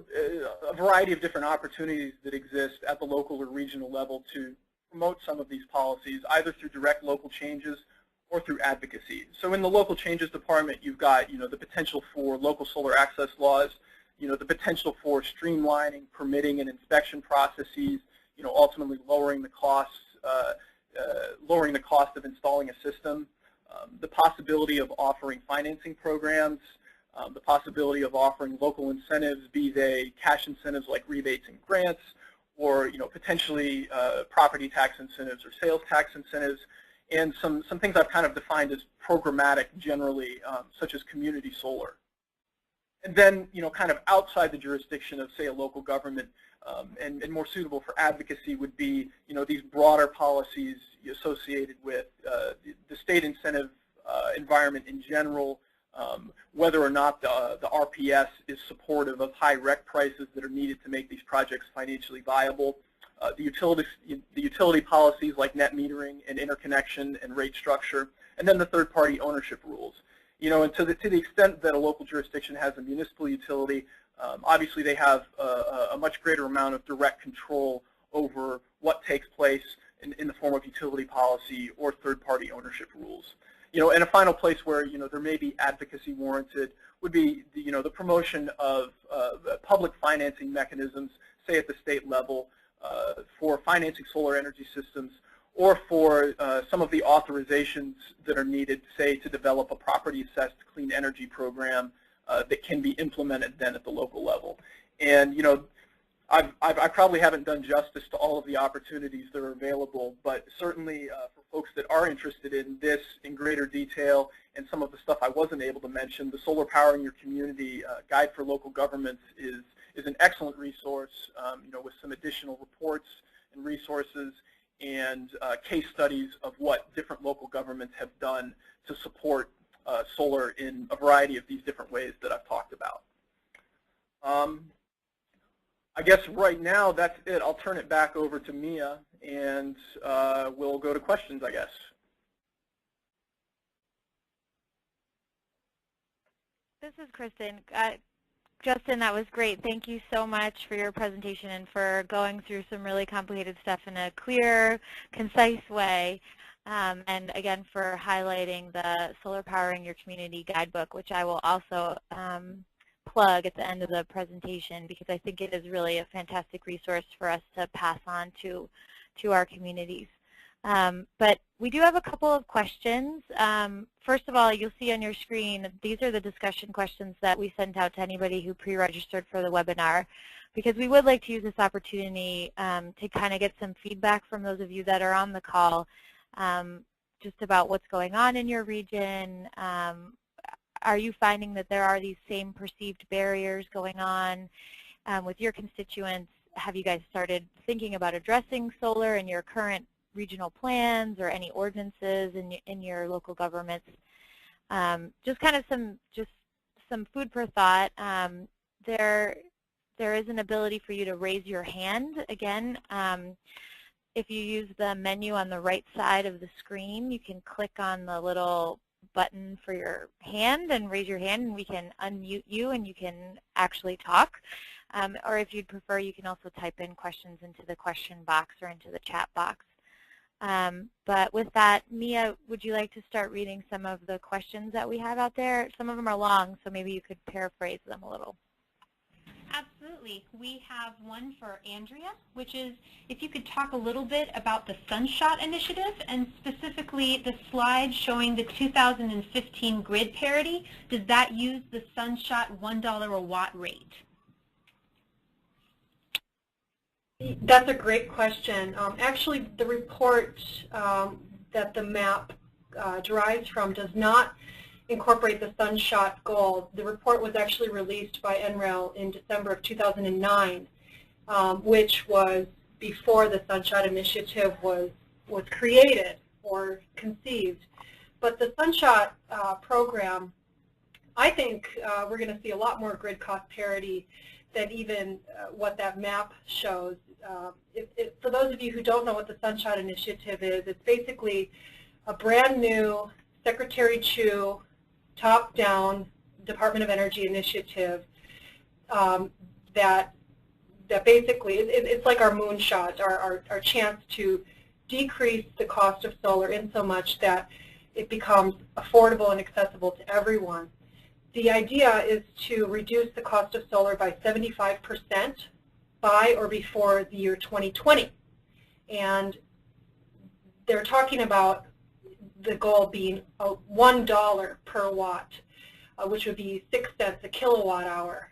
a variety of different opportunities that exist at the local or regional level to promote some of these policies, either through direct local changes or through advocacy. So in the local changes department, you've got the potential for local solar access laws, the potential for streamlining permitting and inspection processes, ultimately lowering the costs, lowering the cost of installing a system, the possibility of offering financing programs, the possibility of offering local incentives, be they cash incentives like rebates and grants, or potentially property tax incentives or sales tax incentives, and some things I've kind of defined as programmatic generally, such as community solar. And then kind of outside the jurisdiction of, say, a local government, and more suitable for advocacy would be these broader policies associated with the state incentive environment in general, whether or not the RPS is supportive of high REC prices that are needed to make these projects financially viable, the utility policies like net metering and interconnection and rate structure, and then the third-party ownership rules. And to the extent that a local jurisdiction has a municipal utility, obviously they have a much greater amount of direct control over what takes place in the form of utility policy or third-party ownership rules. And a final place where there may be advocacy warranted would be the promotion of public financing mechanisms, say at the state level, for financing solar energy systems, or for some of the authorizations that are needed, say, to develop a property-assessed clean energy program that can be implemented then at the local level. And I probably haven't done justice to all of the opportunities that are available, but certainly for folks that are interested in this in greater detail and some of the stuff I wasn't able to mention, the Solar Powering Your Community Guide for Local Governments is an excellent resource, with some additional reports and resources and case studies of what different local governments have done to support solar in a variety of these different ways that I've talked about. I guess right now that's it. I'll turn it back over to Mia, and we'll go to questions, I guess. This is Kristen. Justin, that was great. Thank you so much for your presentation and for going through some really complicated stuff in a clear, concise way. And again, for highlighting the Solar Powering Your Community Guidebook, which I will also plug at the end of the presentation, because I think it is really a fantastic resource for us to pass on to our communities. But we do have a couple of questions. First of all, you'll see on your screen, these are the discussion questions that we sent out to anybody who pre-registered for the webinar, because we would like to use this opportunity to kind of get some feedback from those of you that are on the call, just about what's going on in your region. Are you finding that there are these same perceived barriers going on with your constituents? Have you guys started thinking about addressing solar in your current regional plans or any ordinances in your local governments? Just kind of some food for thought. There is an ability for you to raise your hand. Again, if you use the menu on the right side of the screen, you can click on the little button for your hand and raise your hand, and we can unmute you and you can actually talk. Or if you'd prefer, you can also type in questions into the question box or into the chat box. But with that, Mia, would you like to start reading some of the questions that we have out there? Some of them are long, so maybe you could paraphrase them a little. Absolutely. We have one for Andrea, which is if you could talk a little bit about the Sunshot Initiative and specifically the slide showing the 2015 grid parity. Does that use the Sunshot $1 a watt rate? That's a great question. Actually, the report that the map derives from does not incorporate the Sunshot goal. The report was actually released by NREL in December of 2009, which was before the Sunshot Initiative was created or conceived. But the Sunshot program, I think we're going to see a lot more grid cost parity than even what that map shows. For those of you who don't know what the Sunshot Initiative is, it's basically a brand new Secretary Chu top-down Department of Energy initiative that basically, it's like our moonshot, our chance to decrease the cost of solar in so much that it becomes affordable and accessible to everyone. The idea is to reduce the cost of solar by 75% by or before the year 2020. And they're talking about the goal being $1 per watt, which would be 6 cents a kilowatt hour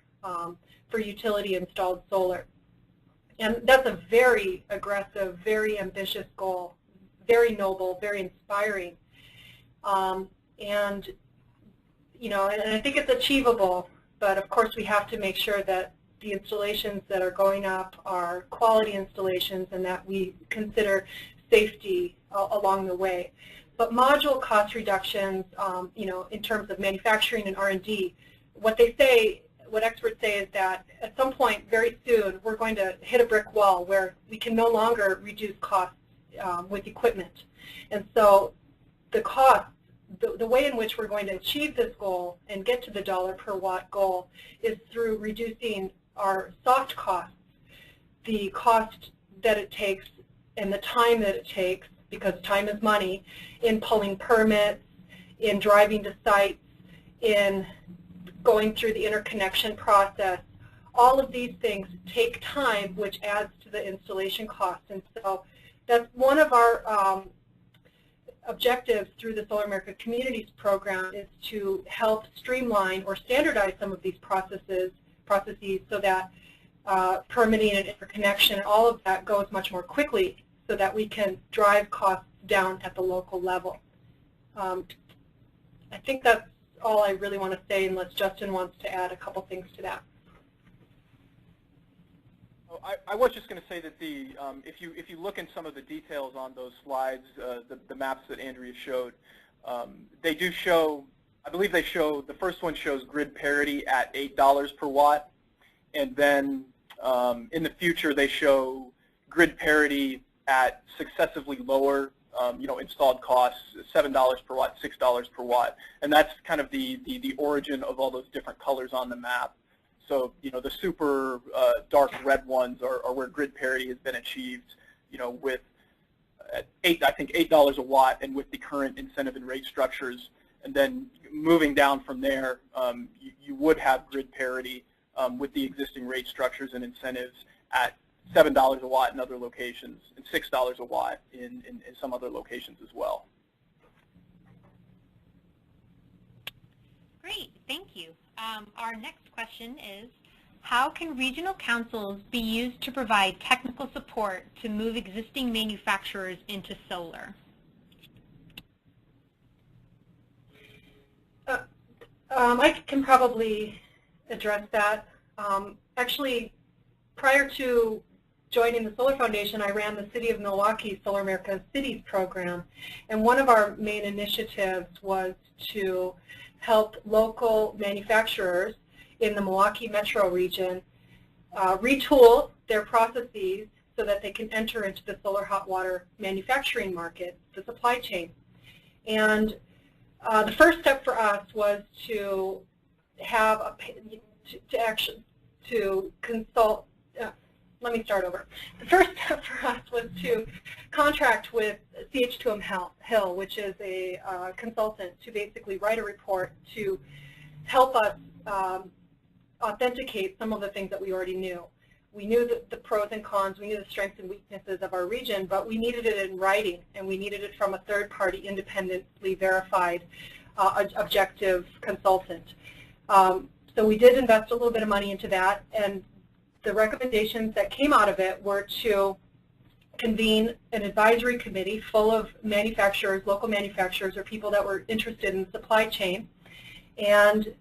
for utility installed solar. And that's a very aggressive, very ambitious goal, very noble, very inspiring. And you know, and I think it's achievable, but of course we have to make sure that the installations that are going up are quality installations and that we consider safety along the way. But module cost reductions, you know, in terms of manufacturing and R&D, what experts say is that at some point very soon we're going to hit a brick wall where we can no longer reduce costs with equipment. And so the cost, the way in which we're going to achieve this goal and get to the $1 per watt goal is through reducing our soft costs, the cost that it takes and the time that it takes, because time is money, in pulling permits, in driving to sites, in going through the interconnection process. All of these things take time, which adds to the installation cost. And so that's one of our objectives through the Solar America Communities program, is to help streamline or standardize some of these processes so that permitting and interconnection, all of that goes much more quickly so that we can drive costs down at the local level. I think that's all I really want to say, unless Justin wants to add a couple things to that. I was just going to say that if you look in some of the details on those slides, the maps that Andrea showed, they do show, I believe they show, the first one shows grid parity at $8 per watt, and then in the future they show grid parity at successively lower you know, installed costs, $7 per watt, $6 per watt, and that's kind of the origin of all those different colors on the map. So, you know, the super dark red ones are where grid parity has been achieved, you know, with I think $8 a watt, and with the current incentive and rate structures. And then moving down from there, you would have grid parity with the existing rate structures and incentives at $7 a watt in other locations and $6 a watt in some other locations as well. Great, thank you. Our next question is, how can regional councils be used to provide technical support to move existing manufacturers into solar? I can probably address that. Actually, prior to joining the Solar Foundation, I ran the City of Milwaukee Solar America Cities program, and one of our main initiatives was to help local manufacturers in the Milwaukee metro region retool their processes so that they can enter into the solar hot water manufacturing market, the supply chain. And the first step for us was to have to consult. Let me start over. The first step for us was to contract with CH2M Hill, which is a consultant, to basically write a report to help us authenticate some of the things that we already knew. We knew the pros and cons, we knew the strengths and weaknesses of our region, but we needed it in writing, and we needed it from a third-party, independently verified, objective consultant. So we did invest a little bit of money into that, and the recommendations that came out of it were to convene an advisory committee full of manufacturers, local manufacturers, or people that were interested in the supply chain, and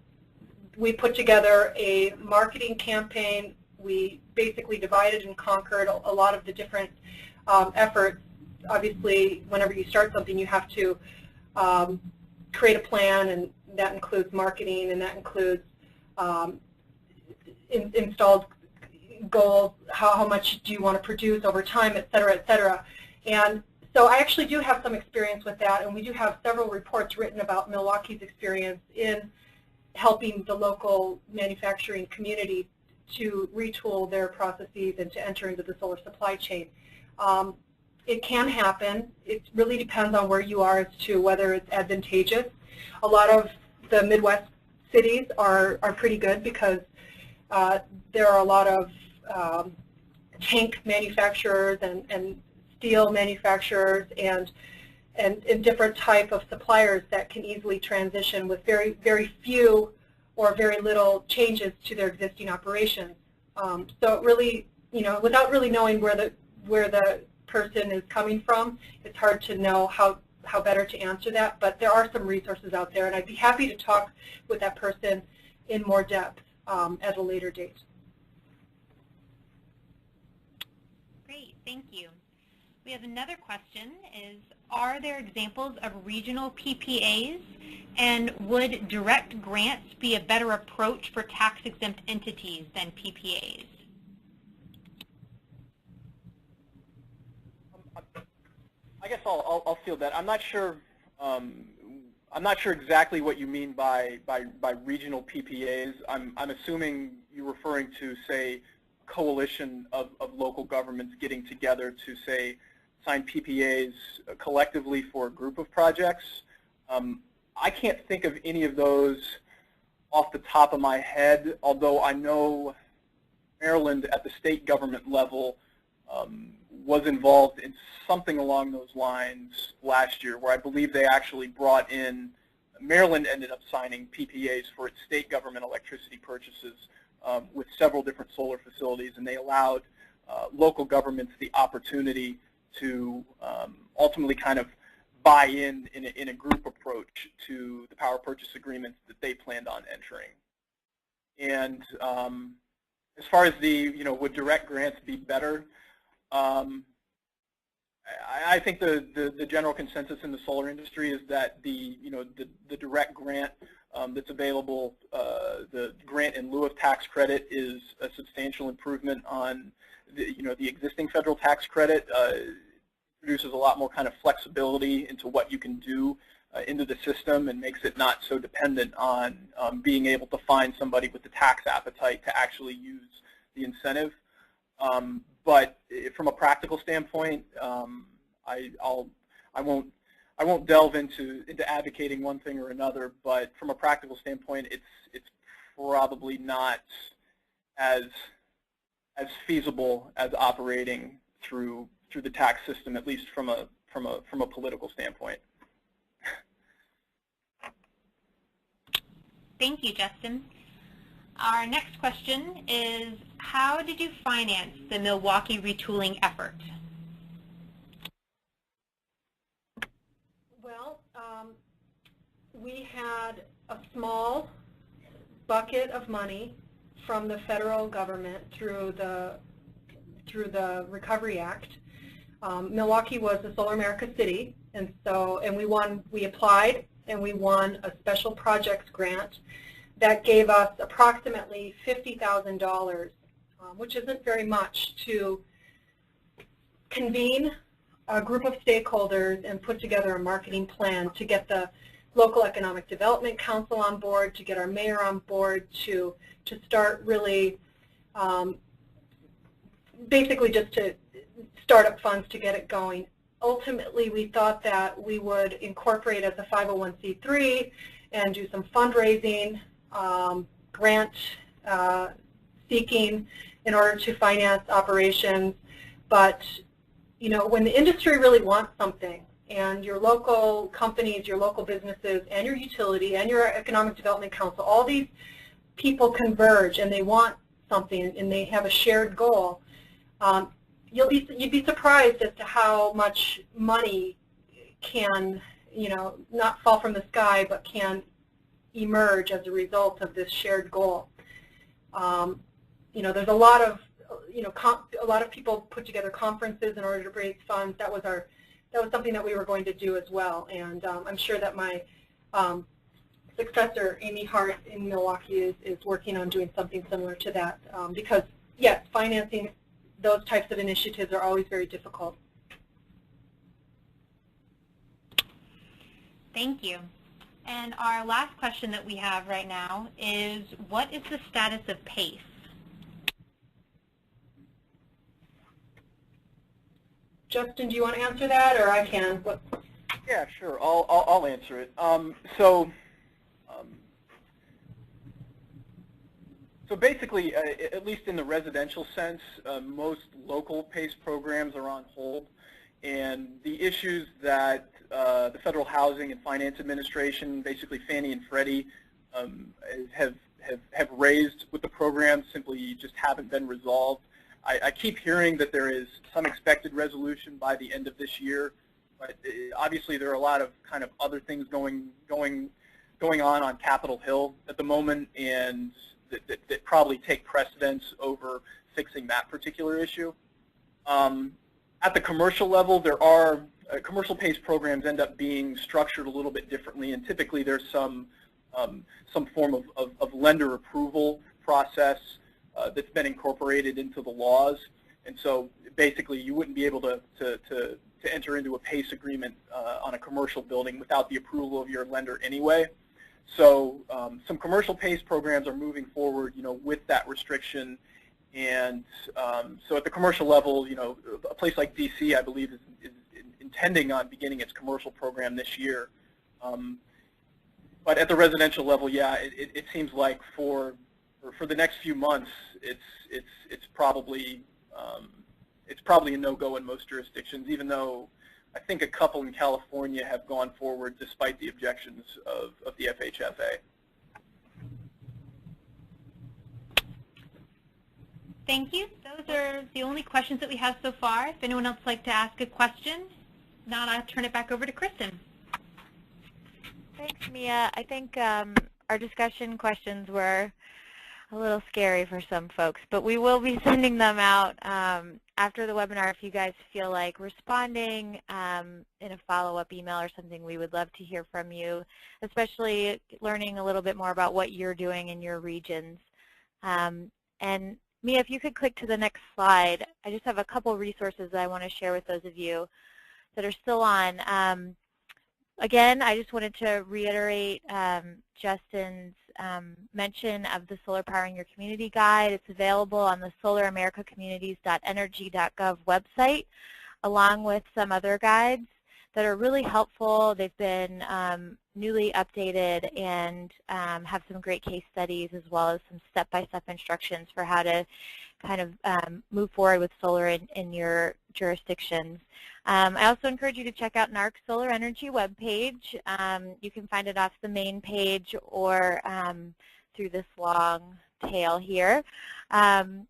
we put together a marketing campaign. We basically divided and conquered a lot of the different efforts. Obviously, whenever you start something, you have to create a plan, and that includes marketing, and that includes installed goals, how much do you want to produce over time, et cetera, et cetera. And so I actually do have some experience with that, and we do have several reports written about Milwaukee's experience in helping the local manufacturing community to retool their processes and to enter into the solar supply chain. It can happen. It really depends on where you are as to whether it's advantageous. A lot of the Midwest cities are pretty good because there are a lot of tank manufacturers and steel manufacturers and different type of suppliers that can easily transition with very few or very little changes to their existing operations. So it really, without really knowing where the person is coming from, it's hard to know how better to answer that. But there are some resources out there, and I'd be happy to talk with that person in more depth at a later date. Great, thank you. We have another question, is are there examples of regional PPAs, and would direct grants be a better approach for tax-exempt entities than PPAs? I guess I'll field that. I'm not sure exactly what you mean by regional PPAs. I'm assuming you're referring to, say, a coalition of local governments getting together to, say, sign PPAs collectively for a group of projects. I can't think of any of those off the top of my head, although I know Maryland at the state government level was involved in something along those lines last year, where I believe they actually brought in, Maryland ended up signing PPAs for its state government electricity purchases with several different solar facilities, and they allowed local governments the opportunity to ultimately kind of buy in a group approach to the power purchase agreements that they planned on entering. And as far as the, would direct grants be better? I think the general consensus in the solar industry is that the direct grant that's available, the grant in lieu of tax credit, is a substantial improvement on the existing federal tax credit. Produces a lot more kind of flexibility into what you can do into the system, and makes it not so dependent on being able to find somebody with the tax appetite to actually use the incentive. But from a practical standpoint, I won't delve into advocating one thing or another. But from a practical standpoint, it's probably not as as feasible as operating through the tax system, at least from a political standpoint. Thank you, Justin. Our next question is, how did you finance the Milwaukee retooling effort? Well, we had a small bucket of money from the federal government through the Recovery Act. Milwaukee was a Solar America city, and we applied and we won a special projects grant that gave us approximately $50,000, which isn't very much, to convene a group of stakeholders and put together a marketing plan to get the local economic development council on board, to get our mayor on board, to start really basically just to start up funds to get it going. Ultimately, we thought that we would incorporate as a 501c3 and do some fundraising, grant seeking in order to finance operations. But you know, when the industry really wants something, and your local companies, your local businesses, and your utility, and your economic development council, all these people converge and they want something and they have a shared goal, you'd be surprised as to how much money can, you know, not fall from the sky, but can emerge as a result of this shared goal. You know, there's a lot of, you know, a lot of people put together conferences in order to raise funds. That was something that we were going to do as well, and I'm sure that my successor, Amy Hart in Milwaukee, is working on doing something similar to that, because yes, financing those types of initiatives are always very difficult. Thank you. And our last question that we have right now is, what is the status of PACE? Justin, do you want to answer that, or I can? Yeah, sure. I'll answer it. So basically, at least in the residential sense, most local PACE programs are on hold, and the issues that the Federal Housing and Finance Administration, basically Fannie and Freddie, have raised with the program simply just haven't been resolved. I keep hearing that there is some expected resolution by the end of this year, but obviously there are a lot of kind of other things going on Capitol Hill at the moment, and that probably take precedence over fixing that particular issue. At the commercial level, there are commercial PACE programs end up being structured a little bit differently, and typically there's some form of lender approval process that's been incorporated into the laws, and so basically you wouldn't be able to enter into a PACE agreement on a commercial building without the approval of your lender anyway. So some commercial PACE programs are moving forward, you know, with that restriction, and so at the commercial level, you know, a place like DC, I believe, is intending on beginning its commercial program this year. But at the residential level, yeah, it seems like for the next few months, it's probably a no-go in most jurisdictions, even though I think a couple in California have gone forward despite the objections of the FHFA. Thank you. Those are the only questions that we have so far. If anyone else would like to ask a question, if not, I'll turn it back over to Kristen. Thanks, Mia. I think our discussion questions were a little scary for some folks, but we will be sending them out after the webinar. If you guys feel like responding in a follow-up email or something, we would love to hear from you, especially learning a little bit more about what you're doing in your regions. And Mia, if you could click to the next slide, I just have a couple resources that I want to share with those of you that are still on. Again, I just wanted to reiterate Justin's mention of the Solar Powering Your Community Guide. It's available on the solaramericacommunities.energy.gov website, along with some other guides that are really helpful. They've been newly updated and have some great case studies as well as some step-by-step instructions for how to kind of move forward with solar in your jurisdictions. I also encourage you to check out NARC's solar energy webpage. You can find it off the main page or through this long tail here. And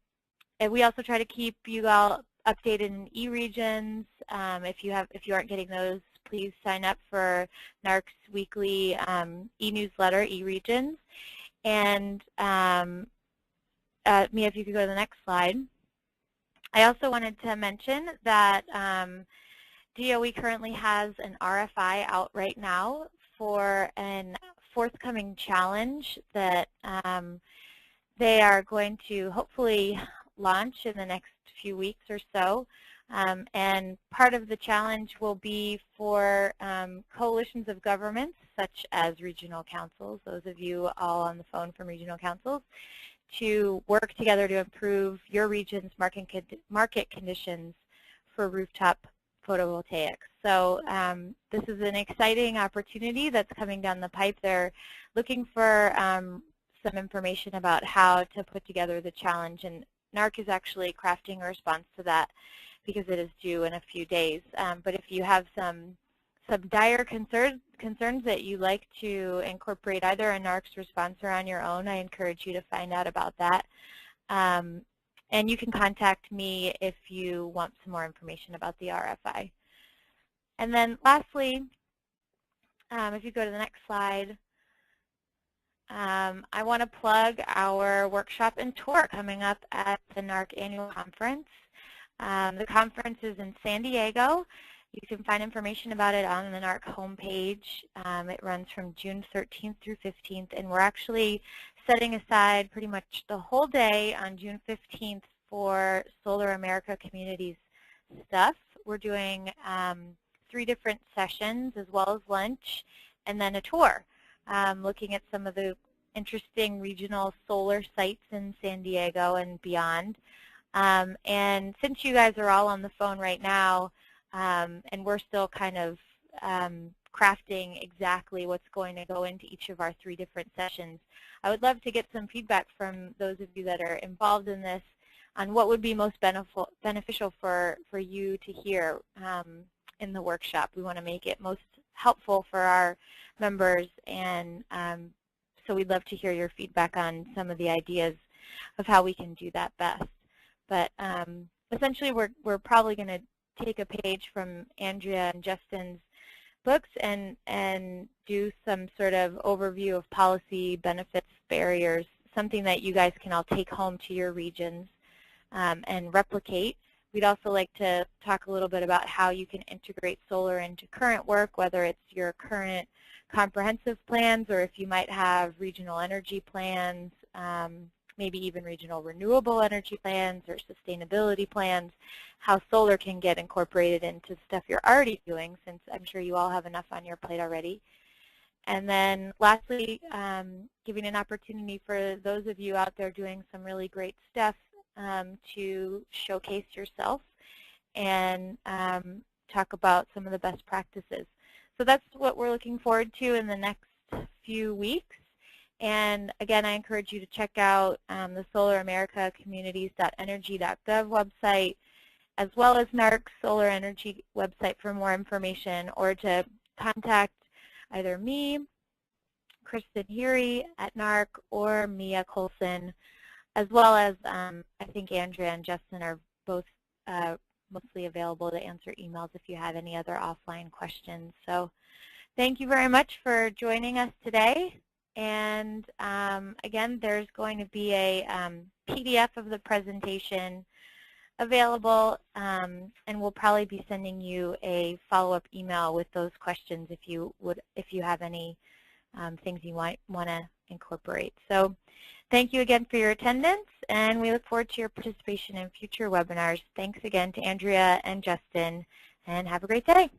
we also try to keep you all updated in e-regions. If you aren't getting those, please sign up for NARC's weekly e-newsletter, e-regions. And Mia, if you could go to the next slide. I also wanted to mention that DOE currently has an RFI out right now for an forthcoming challenge that they are going to hopefully launch in the next few weeks or so. And part of the challenge will be for coalitions of governments, such as regional councils, those of you all on the phone from regional councils, to work together to improve your region's market conditions for rooftop photovoltaics. So this is an exciting opportunity that's coming down the pipe. They're looking for some information about how to put together the challenge, and NARC is actually crafting a response to that because it is due in a few days. But if you have some dire concerns that you like to incorporate either in NARC's response or on your own, I encourage you to find out about that. And you can contact me if you want some more information about the RFI. And then lastly, if you go to the next slide, I want to plug our workshop and tour coming up at the NARC annual conference. The conference is in San Diego. You can find information about it on the NARC homepage. It runs from June 13th through 15th, and we're actually setting aside pretty much the whole day on June 15th for Solar America Communities stuff. We're doing 3 different sessions as well as lunch, and then a tour looking at some of the interesting regional solar sites in San Diego and beyond. And since you guys are all on the phone right now, and we're still kind of crafting exactly what's going to go into each of our 3 different sessions, I would love to get some feedback from those of you that are involved in this on what would be most beneficial for you to hear in the workshop. We want to make it most helpful for our members, and so we'd love to hear your feedback on some of the ideas of how we can do that best. But essentially, we're probably going to take a page from Andrea and Justin's books and do some sort of overview of policy, benefits, barriers, something that you guys can all take home to your regions and replicate. We'd also like to talk a little bit about how you can integrate solar into current work, whether it's your current comprehensive plans or if you might have regional energy plans, maybe even regional renewable energy plans or sustainability plans, how solar can get incorporated into stuff you're already doing, since I'm sure you all have enough on your plate already. And then lastly, giving an opportunity for those of you out there doing some really great stuff to showcase yourself and talk about some of the best practices. So that's what we're looking forward to in the next few weeks. And again, I encourage you to check out the Solar America Communities.energy.gov website, as well as NARC's Solar Energy website for more information, or to contact either me, Kristen Heary at NARC, or Mia Colson, as well as I think Andrea and Justin are both mostly available to answer emails if you have any other offline questions. So thank you very much for joining us today. And again, there's going to be a PDF of the presentation available, and we'll probably be sending you a follow-up email with those questions if you have any things you might want to incorporate. So thank you again for your attendance, and we look forward to your participation in future webinars. Thanks again to Andrea and Justin, and have a great day.